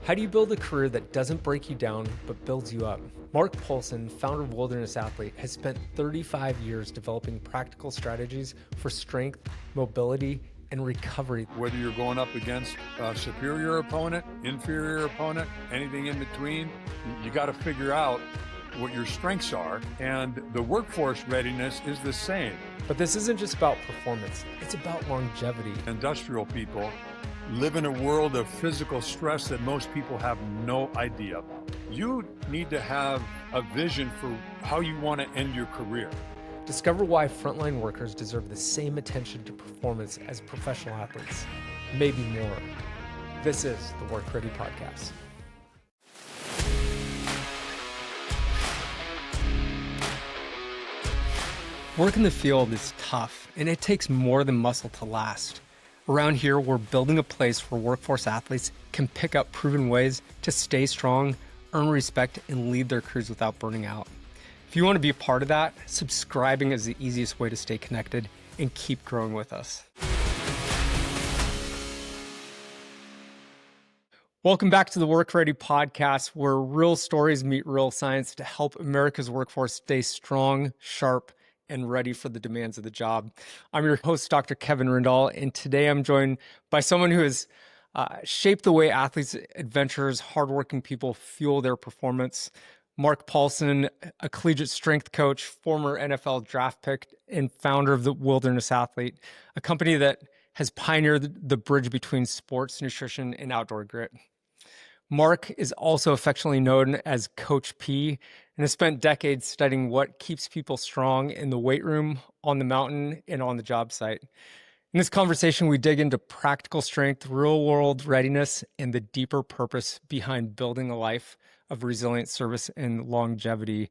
How do you build a career that doesn't break you down, but builds you up? Mark Paulsen, founder of Wilderness Athlete, has spent 35 years developing practical strategies for strength, mobility, and recovery. Whether you're going up against a superior opponent, inferior opponent, anything in between, you got to figure out what your strengths are. And the workforce readiness is the same. But this isn't just about performance, it's about longevity. Industrial people live in a world of physical stress that most people have no idea about. You need to have a vision for how you want to end your career. Discover why frontline workers deserve the same attention to performance as professional athletes, maybe more. This is the WorkReady Podcast. Work in the field is tough, and it takes more than muscle to last. Around here, we're building a place where workforce athletes can pick up proven ways to stay strong, earn respect, and lead their careers without burning out. If you want to be a part of that, subscribing is the easiest way to stay connected and keep growing with us. Welcome back to the WorkReady Podcast, where real stories meet real science to help America's workforce stay strong, sharp, and ready for the demands of the job. I'm your host, Dr. Kevin Rindall, and today I'm joined by someone who has shaped the way athletes, adventurers, hardworking people fuel their performance. Mark Paulsen, a collegiate strength coach, former NFL draft pick, and founder of the Wilderness Athlete, a company that has pioneered the bridge between sports, nutrition, and outdoor grit. Mark is also affectionately known as Coach P and has spent decades studying what keeps people strong in the weight room, on the mountain, and on the job site. In this conversation, we dig into practical strength, real-world readiness, and the deeper purpose behind building a life of resilient service and longevity.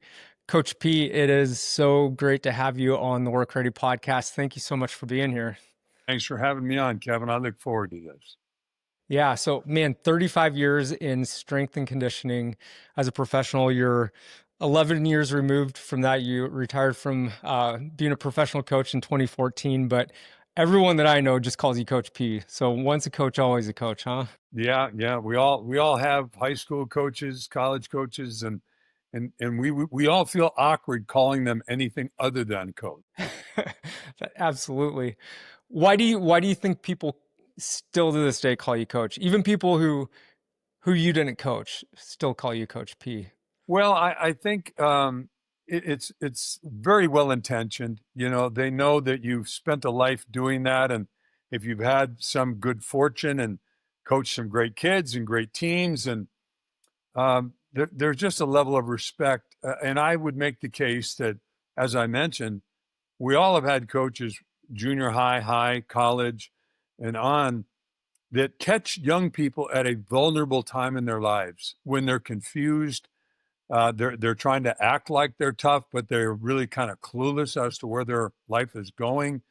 Coach P, it is so great to have you on the WorkReady Podcast. Thank you so much for being here. Thanks for having me on, Kevin. I look forward to this. Yeah. So, man, 35 years in strength and conditioning as a professional. You're 11 years removed from that. You retired from being a professional coach in 2014, but everyone that I know just calls you Coach P. So once a coach, always a coach, huh? Yeah. We all have high school coaches, college coaches, and we all feel awkward calling them anything other than coach. Absolutely. Why do you think people still to this day call you coach? Even people who you didn't coach still call you Coach P. Well, I think it's very well intentioned. You know, they know that you've spent a life doing that, and if you've had some good fortune and coached some great kids and great teams, and there's just a level of respect. And I would make the case that, as I mentioned, we all have had coaches, junior high, college, and on, that catch young people at a vulnerable time in their lives when they're confused. They're trying to act like they're tough, but they're really kind of clueless as to where their life is going.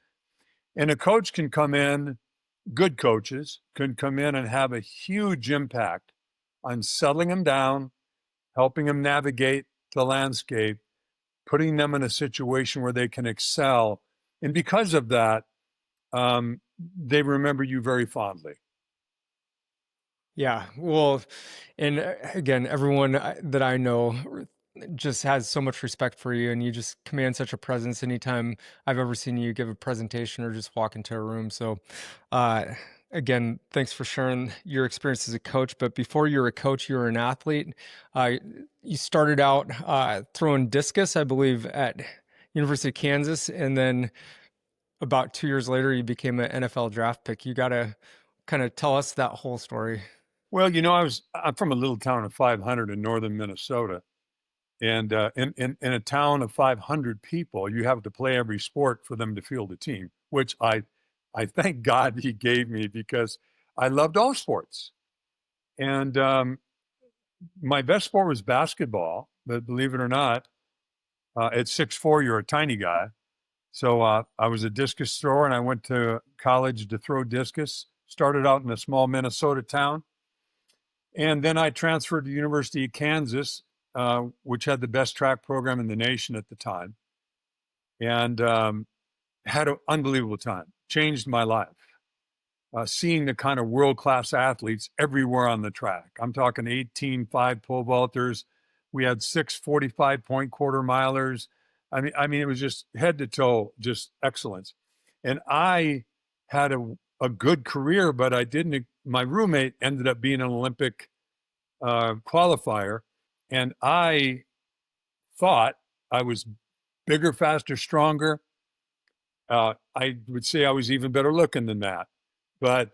And a coach can come in, good coaches can come in and have a huge impact on settling them down, helping them navigate the landscape, putting them in a situation where they can excel. And because of that, they remember you very fondly. Yeah, well, and again, everyone that I know just has so much respect for you, and you just command such a presence anytime I've ever seen you give a presentation or just walk into a room. So, again, thanks for sharing your experience as a coach. But before you were a coach, you were an athlete. You started out throwing discus, I believe, at University of Kansas, and then about 2 years later, you became an NFL draft pick. You got to kind of tell us that whole story. Well, you know, I'm from a little town of 500 in northern Minnesota, and in a town of 500 people, you have to play every sport for them to field a team, which I thank God he gave me, because I loved all sports. And my best sport was basketball, but believe it or not, at 6'4", you're a tiny guy. So I was a discus thrower, and I went to college to throw discus. Started out in a small Minnesota town. And then I transferred to University of Kansas, which had the best track program in the nation at the time, and had an unbelievable time. Changed my life. seeing the kind of world-class athletes everywhere on the track. I'm talking 18 5 pole vaulters. We had 6 45-point quarter milers. I mean, it was just head to toe, just excellence. And I had a good career, but I didn't. My roommate ended up being an Olympic qualifier, and I thought I was bigger, faster, stronger. I would say I was even better looking than that, but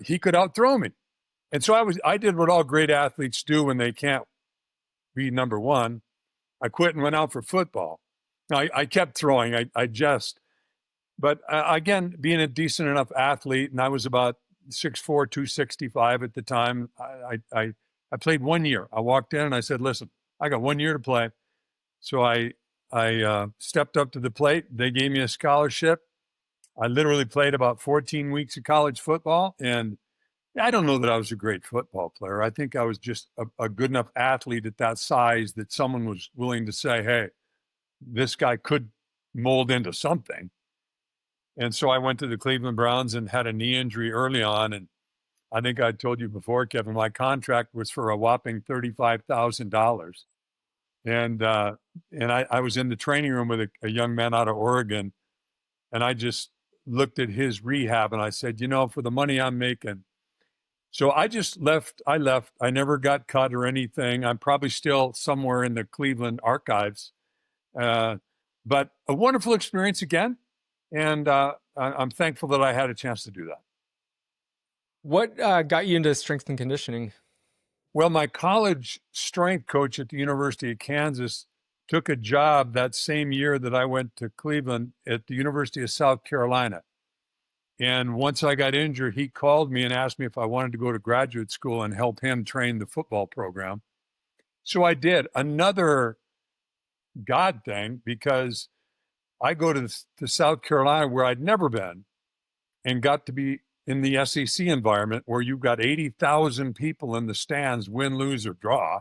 he could outthrow me. And so I did what all great athletes do when they can't be number one. I quit and went out for football. Now I kept throwing. But again, being a decent enough athlete, and I was about 6'4", 265 at the time. I played 1 year. I walked in and I said, "Listen, I got 1 year to play." So I stepped up to the plate. They gave me a scholarship. I literally played about 14 weeks of college football, and I don't know that I was a great football player. I think I was just a good enough athlete at that size that someone was willing to say, "Hey, this guy could mold into something." And so I went to the Cleveland Browns and had a knee injury early on. And I think I told you before, Kevin, my contract was for a whopping $35,000. And I was in the training room with a young man out of Oregon, and I just looked at his rehab and I said, for the money I'm making. So I just left. I left. I never got cut or anything. I'm probably still somewhere in the Cleveland archives. But a wonderful experience again. And I'm thankful that I had a chance to do that. What got you into strength and conditioning? Well, my college strength coach at the University of Kansas took a job that same year that I went to Cleveland at the University of South Carolina. And once I got injured, he called me and asked me if I wanted to go to graduate school and help him train the football program. So I did. Another God thing, because I go to South Carolina where I'd never been and got to be in the SEC environment where you've got 80,000 people in the stands, win, lose, or draw.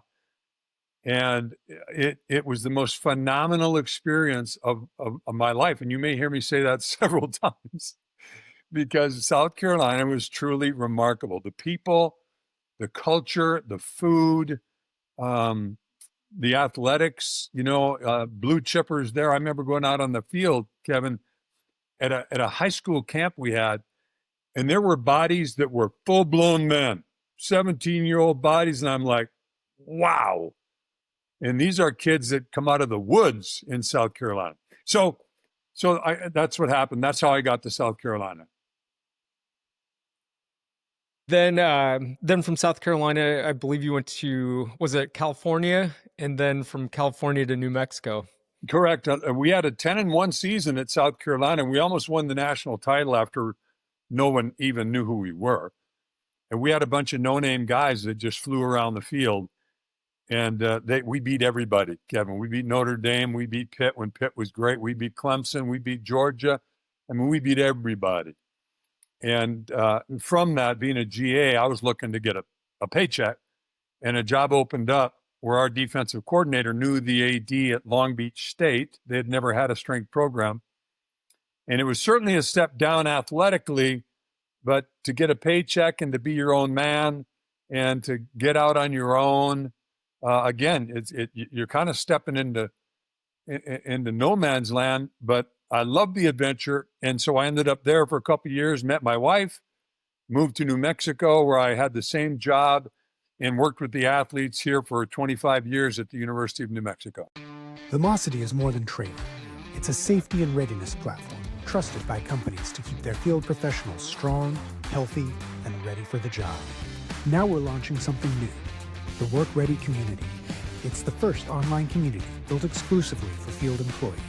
And it was the most phenomenal experience of my life. And you may hear me say that several times because South Carolina was truly remarkable. The people, the culture, the food, the athletics, blue chippers there. I remember going out on the field, Kevin, at a high school camp we had, and there were bodies that were full-blown men, 17-year-old bodies, and I'm like, wow. And these are kids that come out of the woods in South Carolina. So that's what happened. That's how I got to South Carolina. Then from South Carolina, I believe you went to, was it California? And then from California to New Mexico. Correct. We had a 10-1 season at South Carolina. We almost won the national title after no one even knew who we were. And we had a bunch of no-name guys that just flew around the field. And we beat everybody, Kevin. We beat Notre Dame. We beat Pitt when Pitt was great. We beat Clemson. We beat Georgia. I mean, we beat everybody. And from that, being a GA, I was looking to get a paycheck. And a job opened up where our defensive coordinator knew the AD at Long Beach State. They had never had a strength program. And it was certainly a step down athletically, but to get a paycheck and to be your own man and to get out on your own, again, you're kind of stepping into no man's land. But I love the adventure, and so I ended up there for a couple of years. Met my wife, moved to New Mexico, where I had the same job, and worked with the athletes here for 25 years at the University of New Mexico. Lumosity is more than training. It's a safety and readiness platform trusted by companies to keep their field professionals strong, healthy, and ready for the job. Now we're launching something new, the WorkReady community. It's the first online community built exclusively for field employees,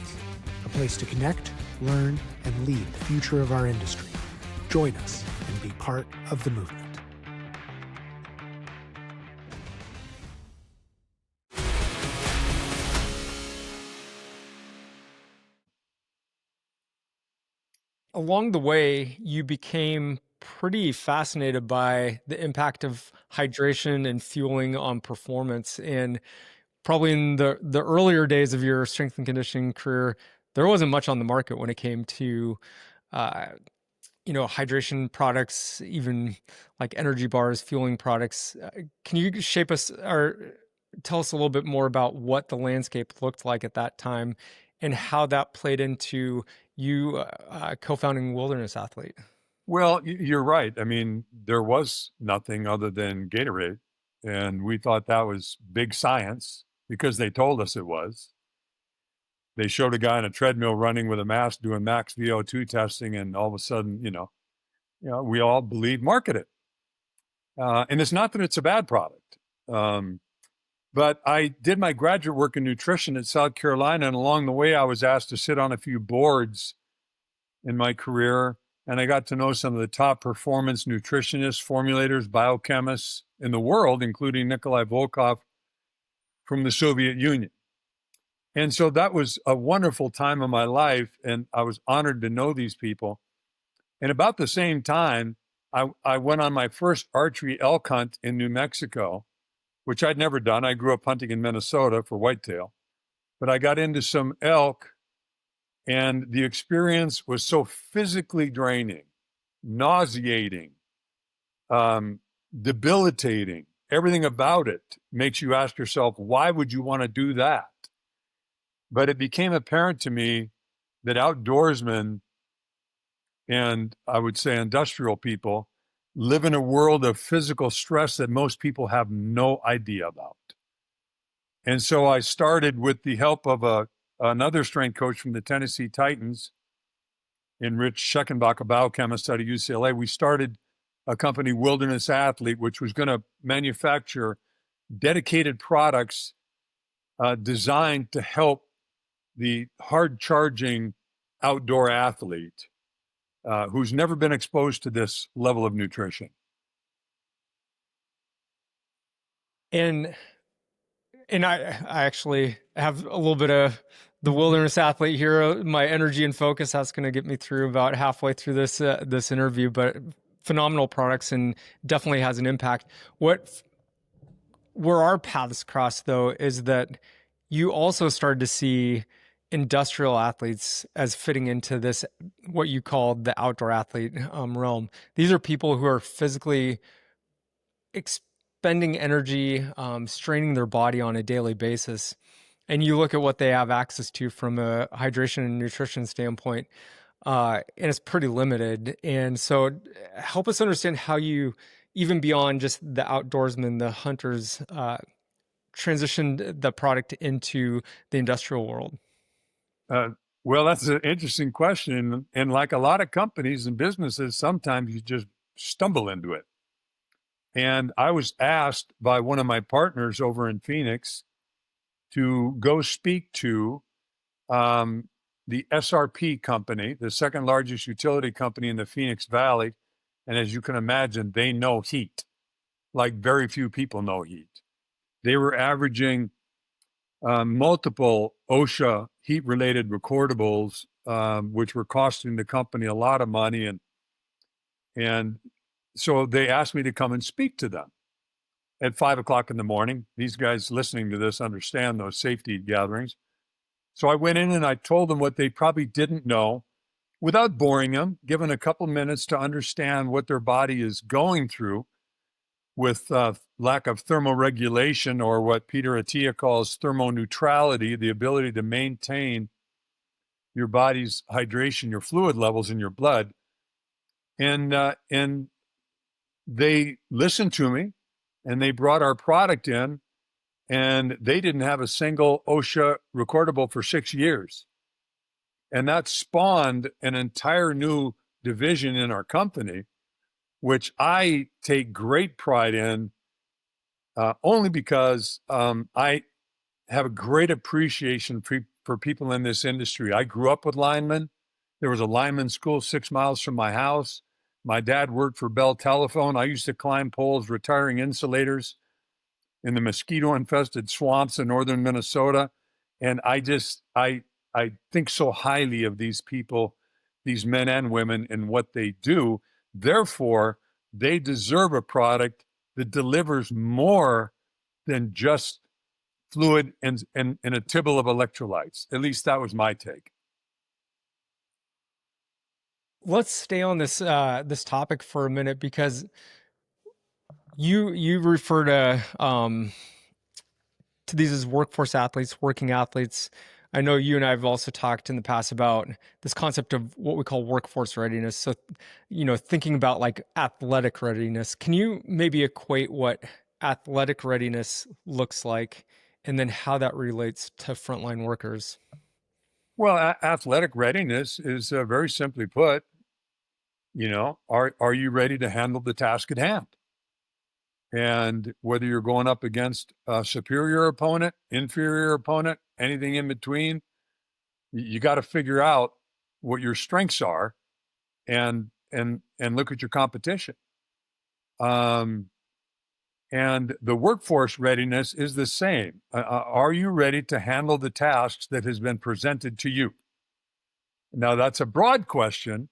a place to connect, learn, and lead the future of our industry. Join us and be part of the movement. Along the way, you became pretty fascinated by the impact of hydration and fueling on performance. And probably in the earlier days of your strength and conditioning career, there wasn't much on the market when it came to hydration products, even like energy bars, fueling products. Can you shape us or tell us a little bit more about what the landscape looked like at that time and how that played into you co-founding Wilderness Athlete? Well, you're right. I mean, there was nothing other than Gatorade, and we thought that was big science because they told us it was. They showed a guy on a treadmill running with a mask doing max VO2 testing, and all of a sudden, we all believe market it. And it's not that it's a bad product. But I did my graduate work in nutrition at South Carolina, and along the way, I was asked to sit on a few boards in my career, and I got to know some of the top performance nutritionists, formulators, biochemists in the world, including Nikolai Volkov from the Soviet Union. And so that was a wonderful time of my life, and I was honored to know these people. And about the same time, I went on my first archery elk hunt in New Mexico, which I'd never done. I grew up hunting in Minnesota for whitetail, but I got into some elk, and the experience was so physically draining, nauseating, debilitating. Everything about it makes you ask yourself, why would you want to do that? But it became apparent to me that outdoorsmen, and I would say industrial people, live in a world of physical stress that most people have no idea about. And so I started with the help of another strength coach from the Tennessee Titans, in Rich Scheckenbach, a biochemist out of UCLA. We started a company, Wilderness Athlete, which was going to manufacture dedicated products designed to help the hard-charging outdoor athlete who's never been exposed to this level of nutrition. And I actually have a little bit of the Wilderness Athlete here. My energy and focus, that's going to get me through about halfway through this interview, but phenomenal products and definitely has an impact. Where our paths cross, though, is that you also started to see industrial athletes as fitting into this, what you called the outdoor athlete realm. These are people who are physically expending energy, straining their body on a daily basis. And you look at what they have access to from a hydration and nutrition standpoint, and it's pretty limited. And so help us understand how you, even beyond just the outdoorsmen, the hunters, transitioned the product into the industrial world. Well, that's an interesting question. And like a lot of companies and businesses, sometimes you just stumble into it. And I was asked by one of my partners over in Phoenix to go speak to the SRP company, the second largest utility company in the Phoenix Valley. And as you can imagine, they know heat, like very few people know heat. They were averaging multiple OSHA heat-related recordables, which were costing the company a lot of money. And so they asked me to come and speak to them at 5 o'clock in the morning. These guys listening to this understand those safety gatherings. So I went in and I told them what they probably didn't know without boring them, given a couple minutes to understand what their body is going through with lack of thermoregulation, or what Peter Attia calls thermoneutrality, the ability to maintain your body's hydration, your fluid levels in your blood. And they listened to me, and they brought our product in, and they didn't have a single OSHA recordable for 6 years. And that spawned an entire new division in our company, which I take great pride in, only because I have a great appreciation for people in this industry. I grew up with linemen. There was a lineman school 6 miles from my house. My dad worked for Bell Telephone. I used to climb poles, retiring insulators in the mosquito-infested swamps in northern Minnesota. And I think so highly of these people, these men and women, and what they do. Therefore, they deserve a product that delivers more than just fluid and a tibble of electrolytes. At least that was my take. Let's stay on this topic for a minute, because you refer to these as workforce athletes, working athletes. I know you and I have also talked in the past about this concept of what we call workforce readiness. So, thinking about like athletic readiness, can you maybe equate what athletic readiness looks like and then how that relates to frontline workers? Well, athletic readiness is very simply put, are you ready to handle the task at hand? And whether you're going up against a superior opponent, inferior opponent, anything in between, you got to figure out what your strengths are and look at your competition. And the workforce readiness is the same. Are you ready to handle the tasks that has been presented to you? Now, that's a broad question,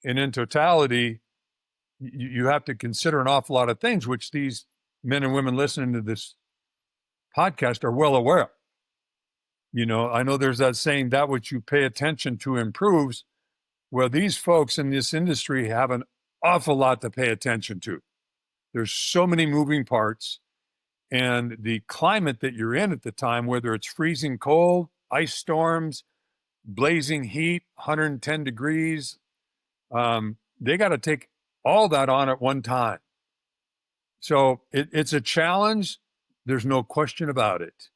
and in totality, you have to consider an awful lot of things, which these men and women listening to this podcast are well aware of. I know there's that saying, that which you pay attention to improves. Well, these folks in this industry have an awful lot to pay attention to. There's so many moving parts, and the climate that you're in at the time, whether it's freezing cold, ice storms, blazing heat, 110 degrees, they got to take all that on at one time. So it's a challenge. There's no question about it.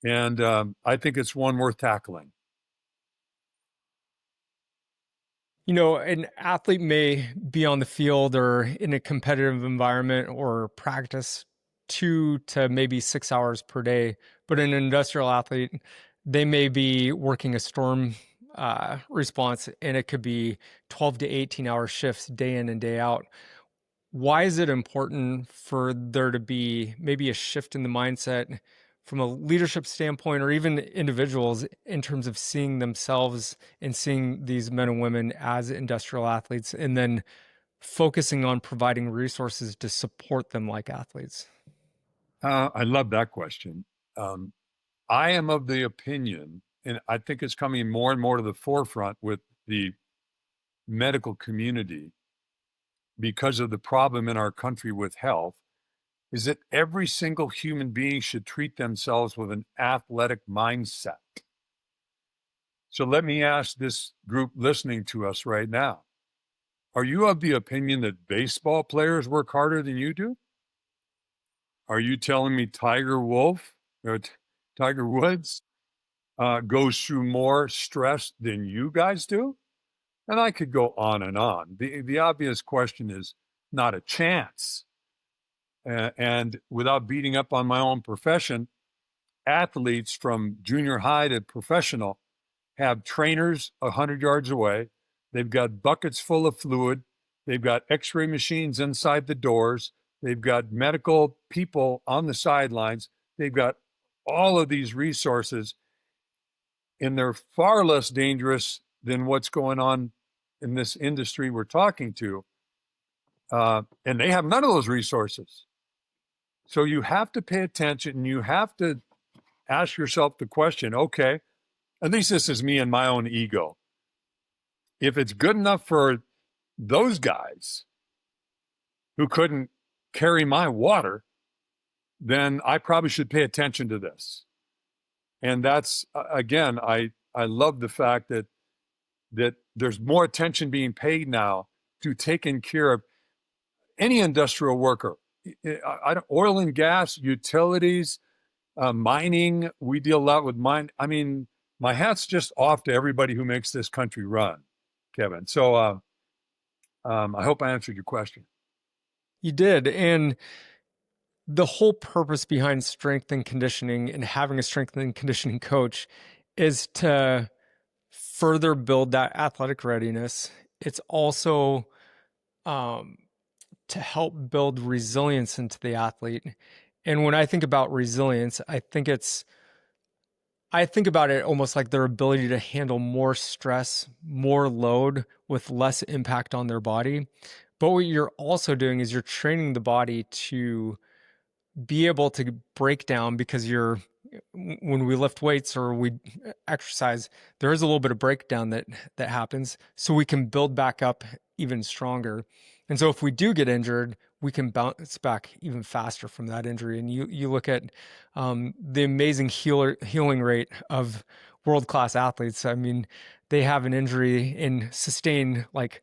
And I think it's one worth tackling. An athlete may be on the field or in a competitive environment or practice 2 to maybe 6 hours per day, but an industrial athlete, they may be working a storm response, and it could be 12 to 18-hour shifts day in and day out. Why is it important for there to be maybe a shift in the mindset from a leadership standpoint, or even individuals, in terms of seeing themselves and seeing these men and women as industrial athletes, and then focusing on providing resources to support them like athletes? I love that question. I am of the opinion, and I think it's coming more and more to the forefront with the medical community because of the problem in our country with health, is that every single human being should treat themselves with an athletic mindset. So let me ask this group listening to us right now. Are you of the opinion that baseball players work harder than you do? Are you telling me Tiger Woods goes through more stress than you guys do? And I could go on and on. The obvious question is not a chance. And without beating up on my own profession, athletes from junior high to professional have trainers 100 yards away. They've got buckets full of fluid. They've got x-ray machines inside the doors. They've got medical people on the sidelines. They've got all of these resources, and they're far less dangerous than what's going on in this industry we're talking to. And they have none of those resources. So you have to pay attention, and you have to ask yourself the question, okay, at least this is me and my own ego. If it's good enough for those guys who couldn't carry my water, then I probably should pay attention to this. And that's, again, I love the fact that there's more attention being paid now to taking care of any industrial worker. Oil and gas, utilities, mining, we deal a lot with mine. I mean, my hat's just off to everybody who makes this country run, Kevin. So I hope I answered your question. You did. And the whole purpose behind strength and conditioning and having a strength and conditioning coach is to further build that athletic readiness. It's also to help build resilience into the athlete. And when I think about resilience, I think about it almost like their ability to handle more stress, more load with less impact on their body. But what you're also doing is you're training the body to be able to break down, because you're when we lift weights or we exercise, there is a little bit of breakdown that happens, so we can build back up even stronger. And so if we do get injured, we can bounce back even faster from that injury. And you look at the amazing healing rate of world-class athletes. I mean, they have an injury and sustain like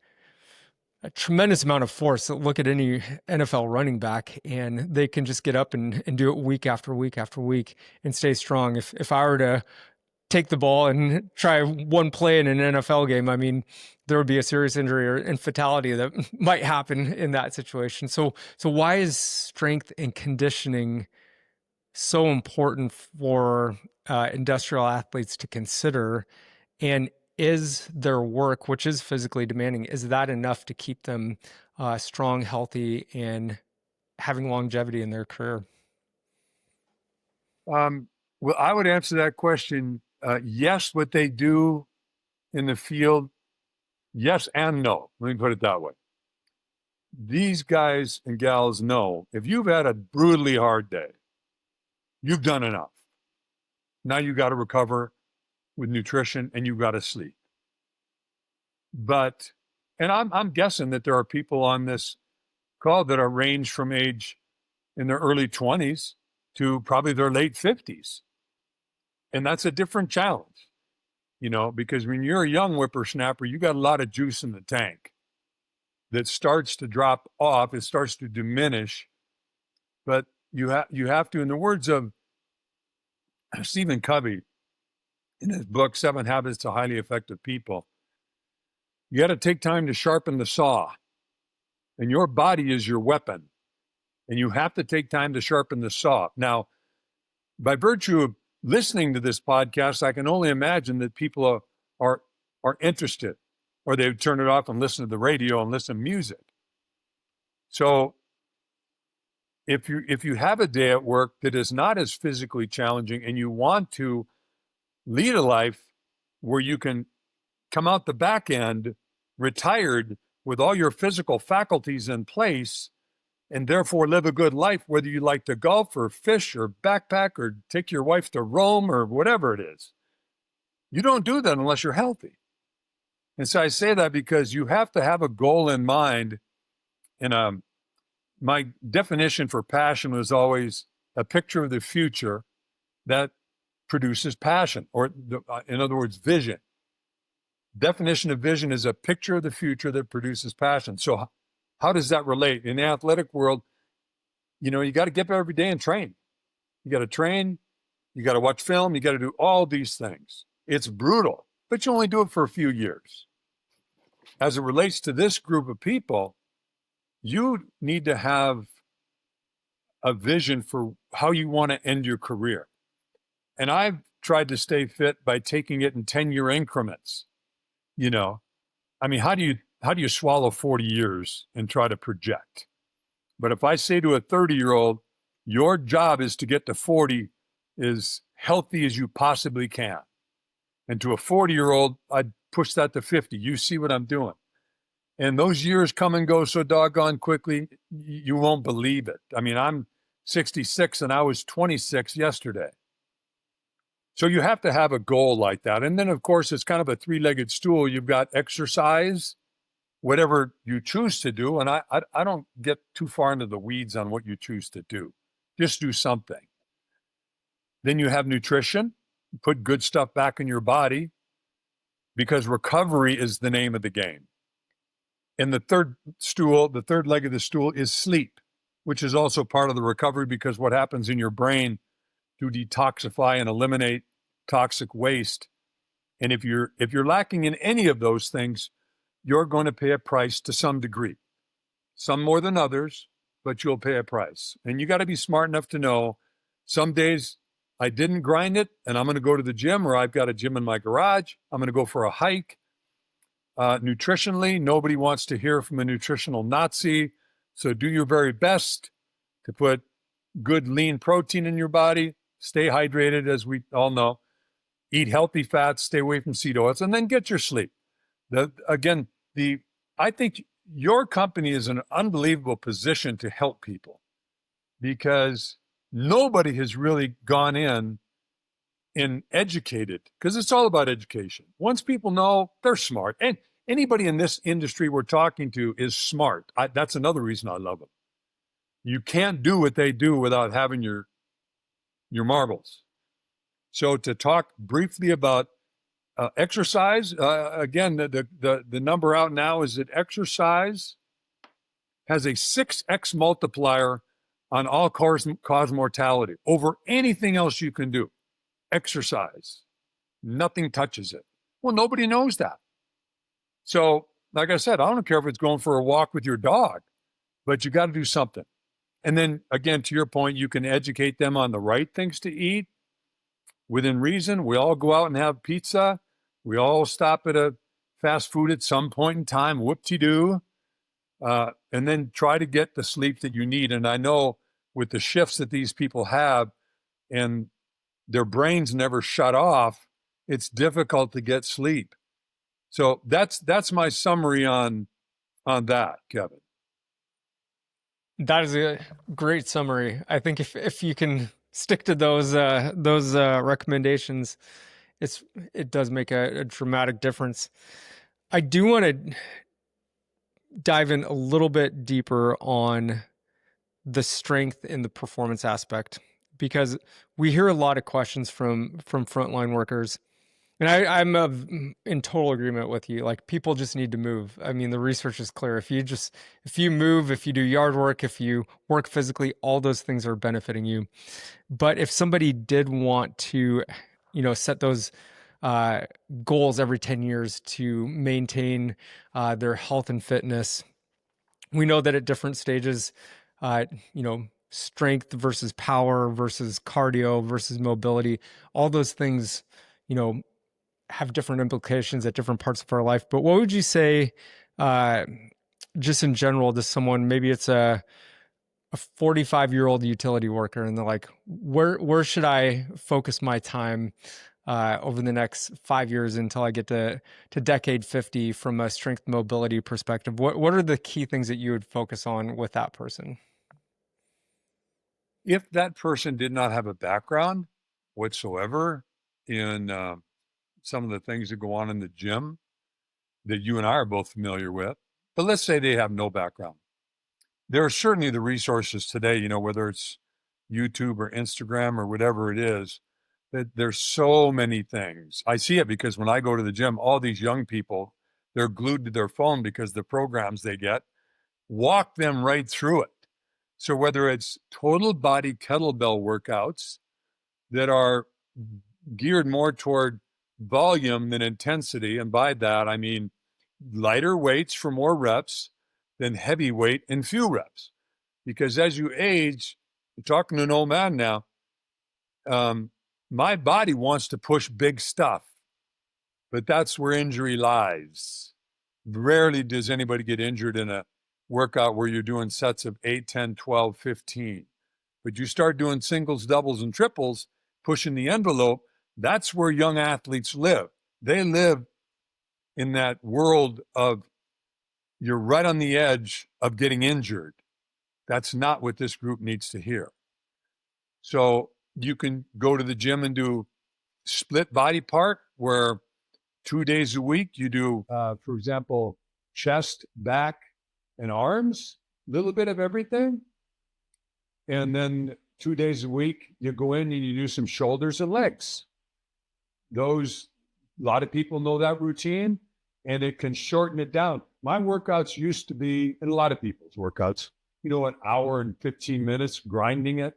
a tremendous amount of force. Look at any NFL running back, and they can just get up and do it week after week after week and stay strong. If I were to take the ball and try one play in an NFL game, I mean, there would be a serious injury and fatality that might happen in that situation. So why is strength and conditioning so important for industrial athletes to consider? And is their work, which is physically demanding, is that enough to keep them strong, healthy, and having longevity in their career? Well, I would answer that question. Yes, what they do in the field, yes and no. Let me put it that way. These guys and gals know if you've had a brutally hard day, you've done enough. Now you got to recover with nutrition and you've got to sleep. But, and I'm guessing that there are people on this call that are ranged from age in their early 20s to probably their late 50s. And that's a different challenge, because when you're a young whippersnapper, you got a lot of juice in the tank that starts to drop off. It starts to diminish. But you have to, in the words of Stephen Covey, in his book, 7 Habits of Highly Effective People, you got to take time to sharpen the saw. And your body is your weapon. And you have to take time to sharpen the saw. Now, by virtue of listening to this podcast, I can only imagine that people are interested, or they would turn it off and listen to the radio and listen to music. So if you have a day at work that is not as physically challenging and you want to lead a life where you can come out the back end retired with all your physical faculties in place and therefore live a good life, whether you like to golf or fish or backpack or take your wife to Rome or whatever it is, you don't do that unless you're healthy. And so I say that because you have to have a goal in mind. And my definition for passion was always a picture of the future that produces passion, or in other words, vision. Definition of vision is a picture of the future that produces passion. So how does that relate? In the athletic world, you got to get up every day and train. You got to train, you got to watch film, you got to do all these things. It's brutal, but you only do it for a few years. As it relates to this group of people, you need to have a vision for how you want to end your career. And I've tried to stay fit by taking it in 10-year increments. I mean, how do you swallow 40 years and try to project? But if I say to a 30-year-old, your job is to get to 40 as healthy as you possibly can. And to a 40-year-old, I'd push that to 50. You see what I'm doing. And those years come and go so doggone quickly, you won't believe it. I mean, I'm 66 and I was 26 yesterday. So you have to have a goal like that. And then, of course, it's kind of a three-legged stool. You've got exercise, whatever you choose to do. And I don't get too far into the weeds on what you choose to do. Just do something. Then you have nutrition. Put good stuff back in your body, because recovery is the name of the game. And the third leg of the stool is sleep, which is also part of the recovery, because what happens in your brain to detoxify and eliminate toxic waste. And if you're lacking in any of those things, you're going to pay a price to some degree. Some more than others, but you'll pay a price. And you got to be smart enough to know some days I didn't grind it and I'm going to go to the gym, or I've got a gym in my garage. I'm going to go for a hike. Nutritionally, nobody wants to hear from a nutritional Nazi. So do your very best to put good lean protein in your body. Stay hydrated, as we all know. Eat healthy fats, stay away from seed oils, and then get your sleep. I think your company is in an unbelievable position to help people, because nobody has really gone in and educated, because it's all about education. Once people know, they're smart. And anybody in this industry we're talking to is smart. That's another reason I love them. You can't do what they do without having your marbles. So to talk briefly about exercise, again, the number out now is that exercise has a 6x multiplier on all cause mortality over anything else you can do. Exercise, nothing touches it. Well, nobody knows that. So, like I said, I don't care if it's going for a walk with your dog, but you got to do something. And then again, to your point, you can educate them on the right things to eat within reason. We all go out and have pizza. We all stop at a fast food at some point in time, whoop-de-doo, and then try to get the sleep that you need. And I know with the shifts that these people have and their brains never shut off, it's difficult to get sleep. So that's my summary on that, Kevin. That is a great summary. I think if you can stick to those recommendations, it does make a dramatic difference. I do want to dive in a little bit deeper on the strength and the performance aspect, because we hear a lot of questions from frontline workers. And I'm in total agreement with you. Like, people just need to move. I mean, the research is clear. If you move, if you do yard work, if you work physically, all those things are benefiting you. But if somebody did want to, set those goals every 10 years to maintain their health and fitness, we know that at different stages, strength versus power versus cardio versus mobility, all those things, have different implications at different parts of our life. But what would you say, just in general, to someone, maybe it's a 45-year-old utility worker, and they're like, where should I focus my time over the next 5 years until I get to decade 50 from a strength mobility perspective? What are the key things that you would focus on with that person? If that person did not have a background whatsoever in some of the things that go on in the gym that you and I are both familiar with, but let's say they have no background. There are certainly the resources today, whether it's YouTube or Instagram or whatever it is, that there's so many things. I see it because when I go to the gym, all these young people, they're glued to their phone because the programs they get walk them right through it. So whether it's total body kettlebell workouts that are geared more toward volume than intensity, and by that I mean lighter weights for more reps than heavy weight and few reps, because as you age, I'm talking to an old man now, my body wants to push big stuff, but that's where injury lies. Rarely does anybody get injured in a workout where you're doing sets of 8, 10, 12, 15. But you start doing singles, doubles, and triples, pushing the envelope, that's where young athletes live. They live in that world of you're right on the edge of getting injured. That's not what this group needs to hear. So you can go to the gym and do split body part, where 2 days a week you do, for example, chest, back, and arms, a little bit of everything. And then 2 days a week, you go in and you do some shoulders and legs. Those, a lot of people know that routine, and it can shorten it down. My workouts used to be, and a lot of people's workouts, an hour and 15 minutes grinding it.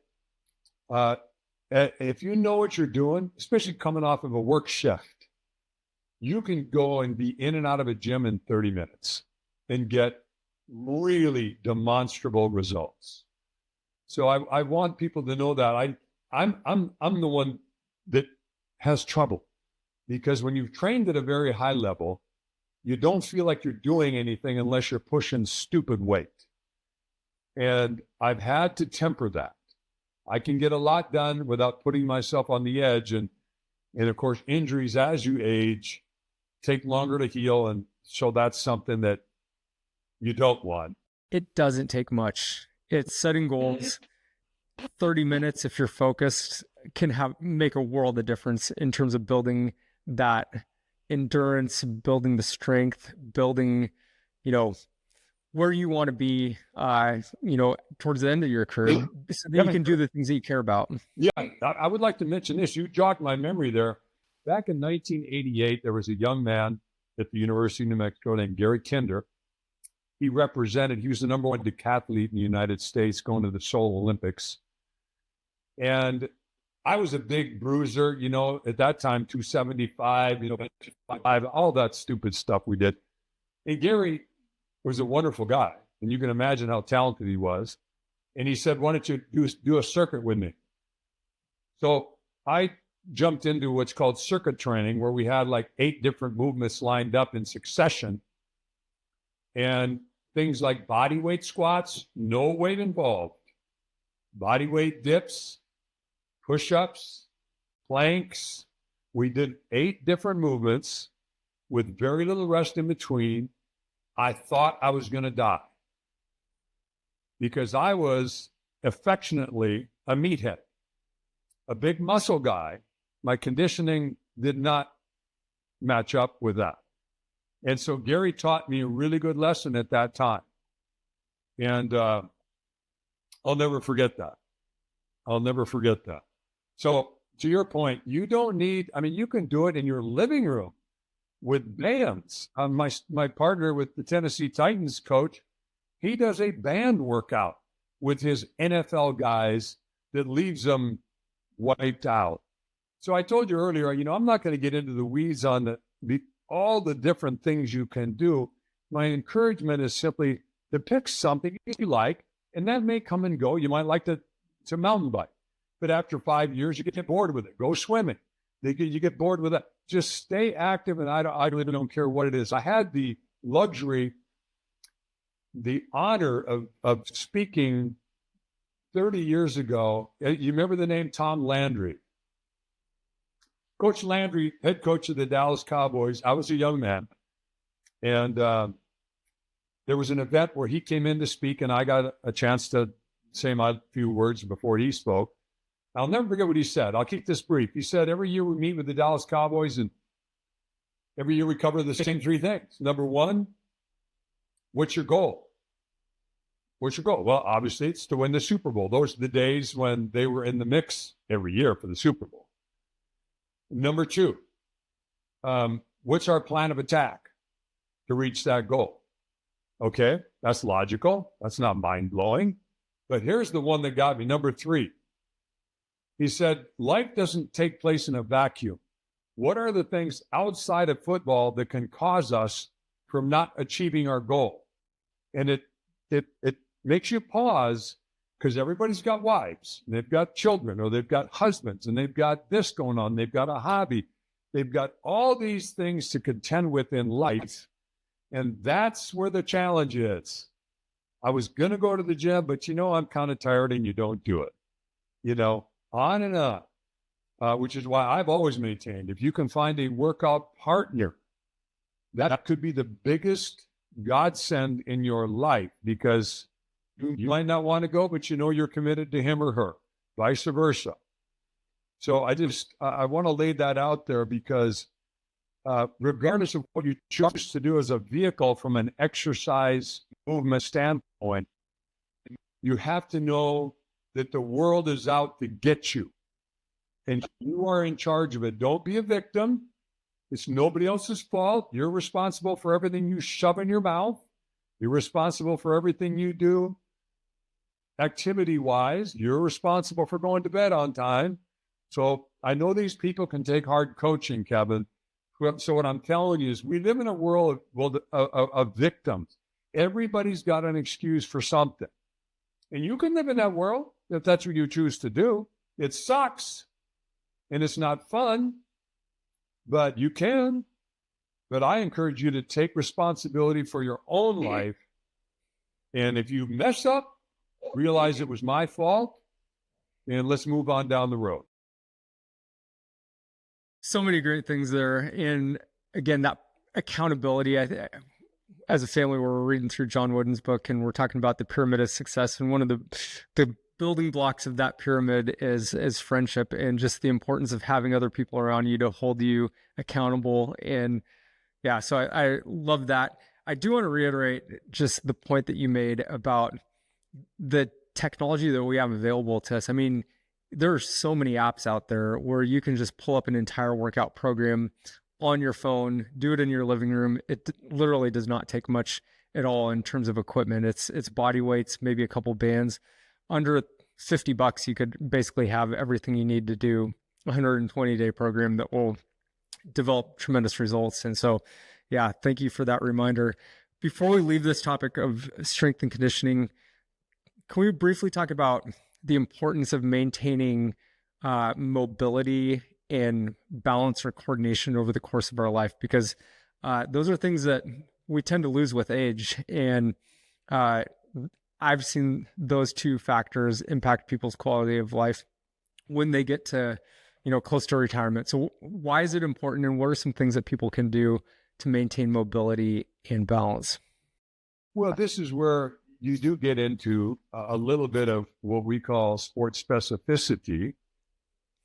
If you know what you're doing, especially coming off of a work shift, you can go and be in and out of a gym in 30 minutes and get really demonstrable results. So I want people to know that I'm the one that has trouble, because when you've trained at a very high level, you don't feel like you're doing anything unless you're pushing stupid weight. And I've had to temper that. I can get a lot done without putting myself on the edge. And of course, injuries as you age take longer to heal. And so that's something that you don't want. It doesn't take much. It's setting goals. 30 minutes if you're focused can make a world of difference in terms of building that endurance, building the strength, building, where you want to be, towards the end of your career, so that you can do the things that you care about. Yeah, I would like to mention this. You jogged my memory there. Back in 1988, there was a young man at the University of New Mexico named Gary Kinder. He was the number one decathlete in the United States going to the Seoul Olympics. And I was a big bruiser, at that time, 275, all that stupid stuff we did. And Gary was a wonderful guy. And you can imagine how talented he was. And he said, why don't you do a circuit with me? So I jumped into what's called circuit training, where we had like 8 different movements lined up in succession. And things like body weight squats, no weight involved. Body weight dips, push-ups, planks. We did 8 different movements with very little rest in between. I thought I was going to die because I was affectionately a meathead, a big muscle guy. My conditioning did not match up with that. And so Gary taught me a really good lesson at that time. And I'll never forget that. So to your point, you don't need, you can do it in your living room with bands. My partner with the Tennessee Titans coach, he does a band workout with his NFL guys that leaves them wiped out. So I told you earlier, I'm not going to get into the weeds on all the different things you can do. My encouragement is simply to pick something you like, and that may come and go. You might like to mountain bike, but after 5 years, you get bored with it. Go swimming. You get bored with it. Just stay active, and I really don't care what it is. I had the luxury, the honor of speaking 30 years ago. You remember the name Tom Landry? Coach Landry, head coach of the Dallas Cowboys. I was a young man. And there was an event where he came in to speak, and I got a chance to say my few words before he spoke. I'll never forget what he said. I'll keep this brief. He said, every year we meet with the Dallas Cowboys, and every year we cover the same 3 things. Number 1, what's your goal? What's your goal? Well, obviously, it's to win the Super Bowl. Those are the days when they were in the mix every year for the Super Bowl. Number 2, what's our plan of attack to reach that goal? Okay, that's logical. That's not mind-blowing. But here's the one that got me. Number 3, he said, life doesn't take place in a vacuum. What are the things outside of football that can cause us from not achieving our goal? And it makes you pause, because everybody's got wives, and they've got children, or they've got husbands, and they've got this going on. They've got a hobby. They've got all these things to contend with in life. And that's where the challenge is. I was going to go to the gym, but I'm kind of tired, and you don't do it. On and on, which is why I've always maintained, if you can find a workout partner, that could be the biggest godsend in your life, because you might not want to go, but you're committed to him or her, vice versa. So I want to lay that out there, because regardless of what you choose to do as a vehicle from an exercise movement standpoint, you have to know that the world is out to get you, and you are in charge of it. Don't be a victim. It's nobody else's fault. You're responsible for everything you shove in your mouth. You're responsible for everything you do. Activity-wise, you're responsible for going to bed on time. So I know these people can take hard coaching, Kevin. So what I'm telling you is, we live in a world of victims. Everybody's got an excuse for something. And you can live in that world if that's what you choose to do. It sucks, and it's not fun, but you can. But I encourage you to take responsibility for your own life. And if you mess up, realize it was my fault, and let's move on down the road. So many great things there. And again, that accountability, as a family, we're reading through John Wooden's book, and we're talking about the pyramid of success. And one of the building blocks of that pyramid is friendship and just the importance of having other people around you to hold you accountable. And yeah, so I love that. I do want to reiterate just the point that you made about the technology that we have available to us. I mean, there are so many apps out there where you can just pull up an entire workout program on your phone, do it in your living room. It literally does not take much at all in terms of equipment. It's body weights, maybe a couple bands. Under $50, you could basically have everything you need to do a 120-day program that will develop tremendous results. And so, yeah, thank you for that reminder. Before we leave this topic of strength and conditioning, can we briefly talk about the importance of maintaining mobility and balance or coordination over the course of our life? Because those are things that we tend to lose with age. And I've seen those two factors impact people's quality of life when they get to, close to retirement. So why is it important, and what are some things that people can do to maintain mobility and balance? Well, this is where you do get into a little bit of what we call sports specificity,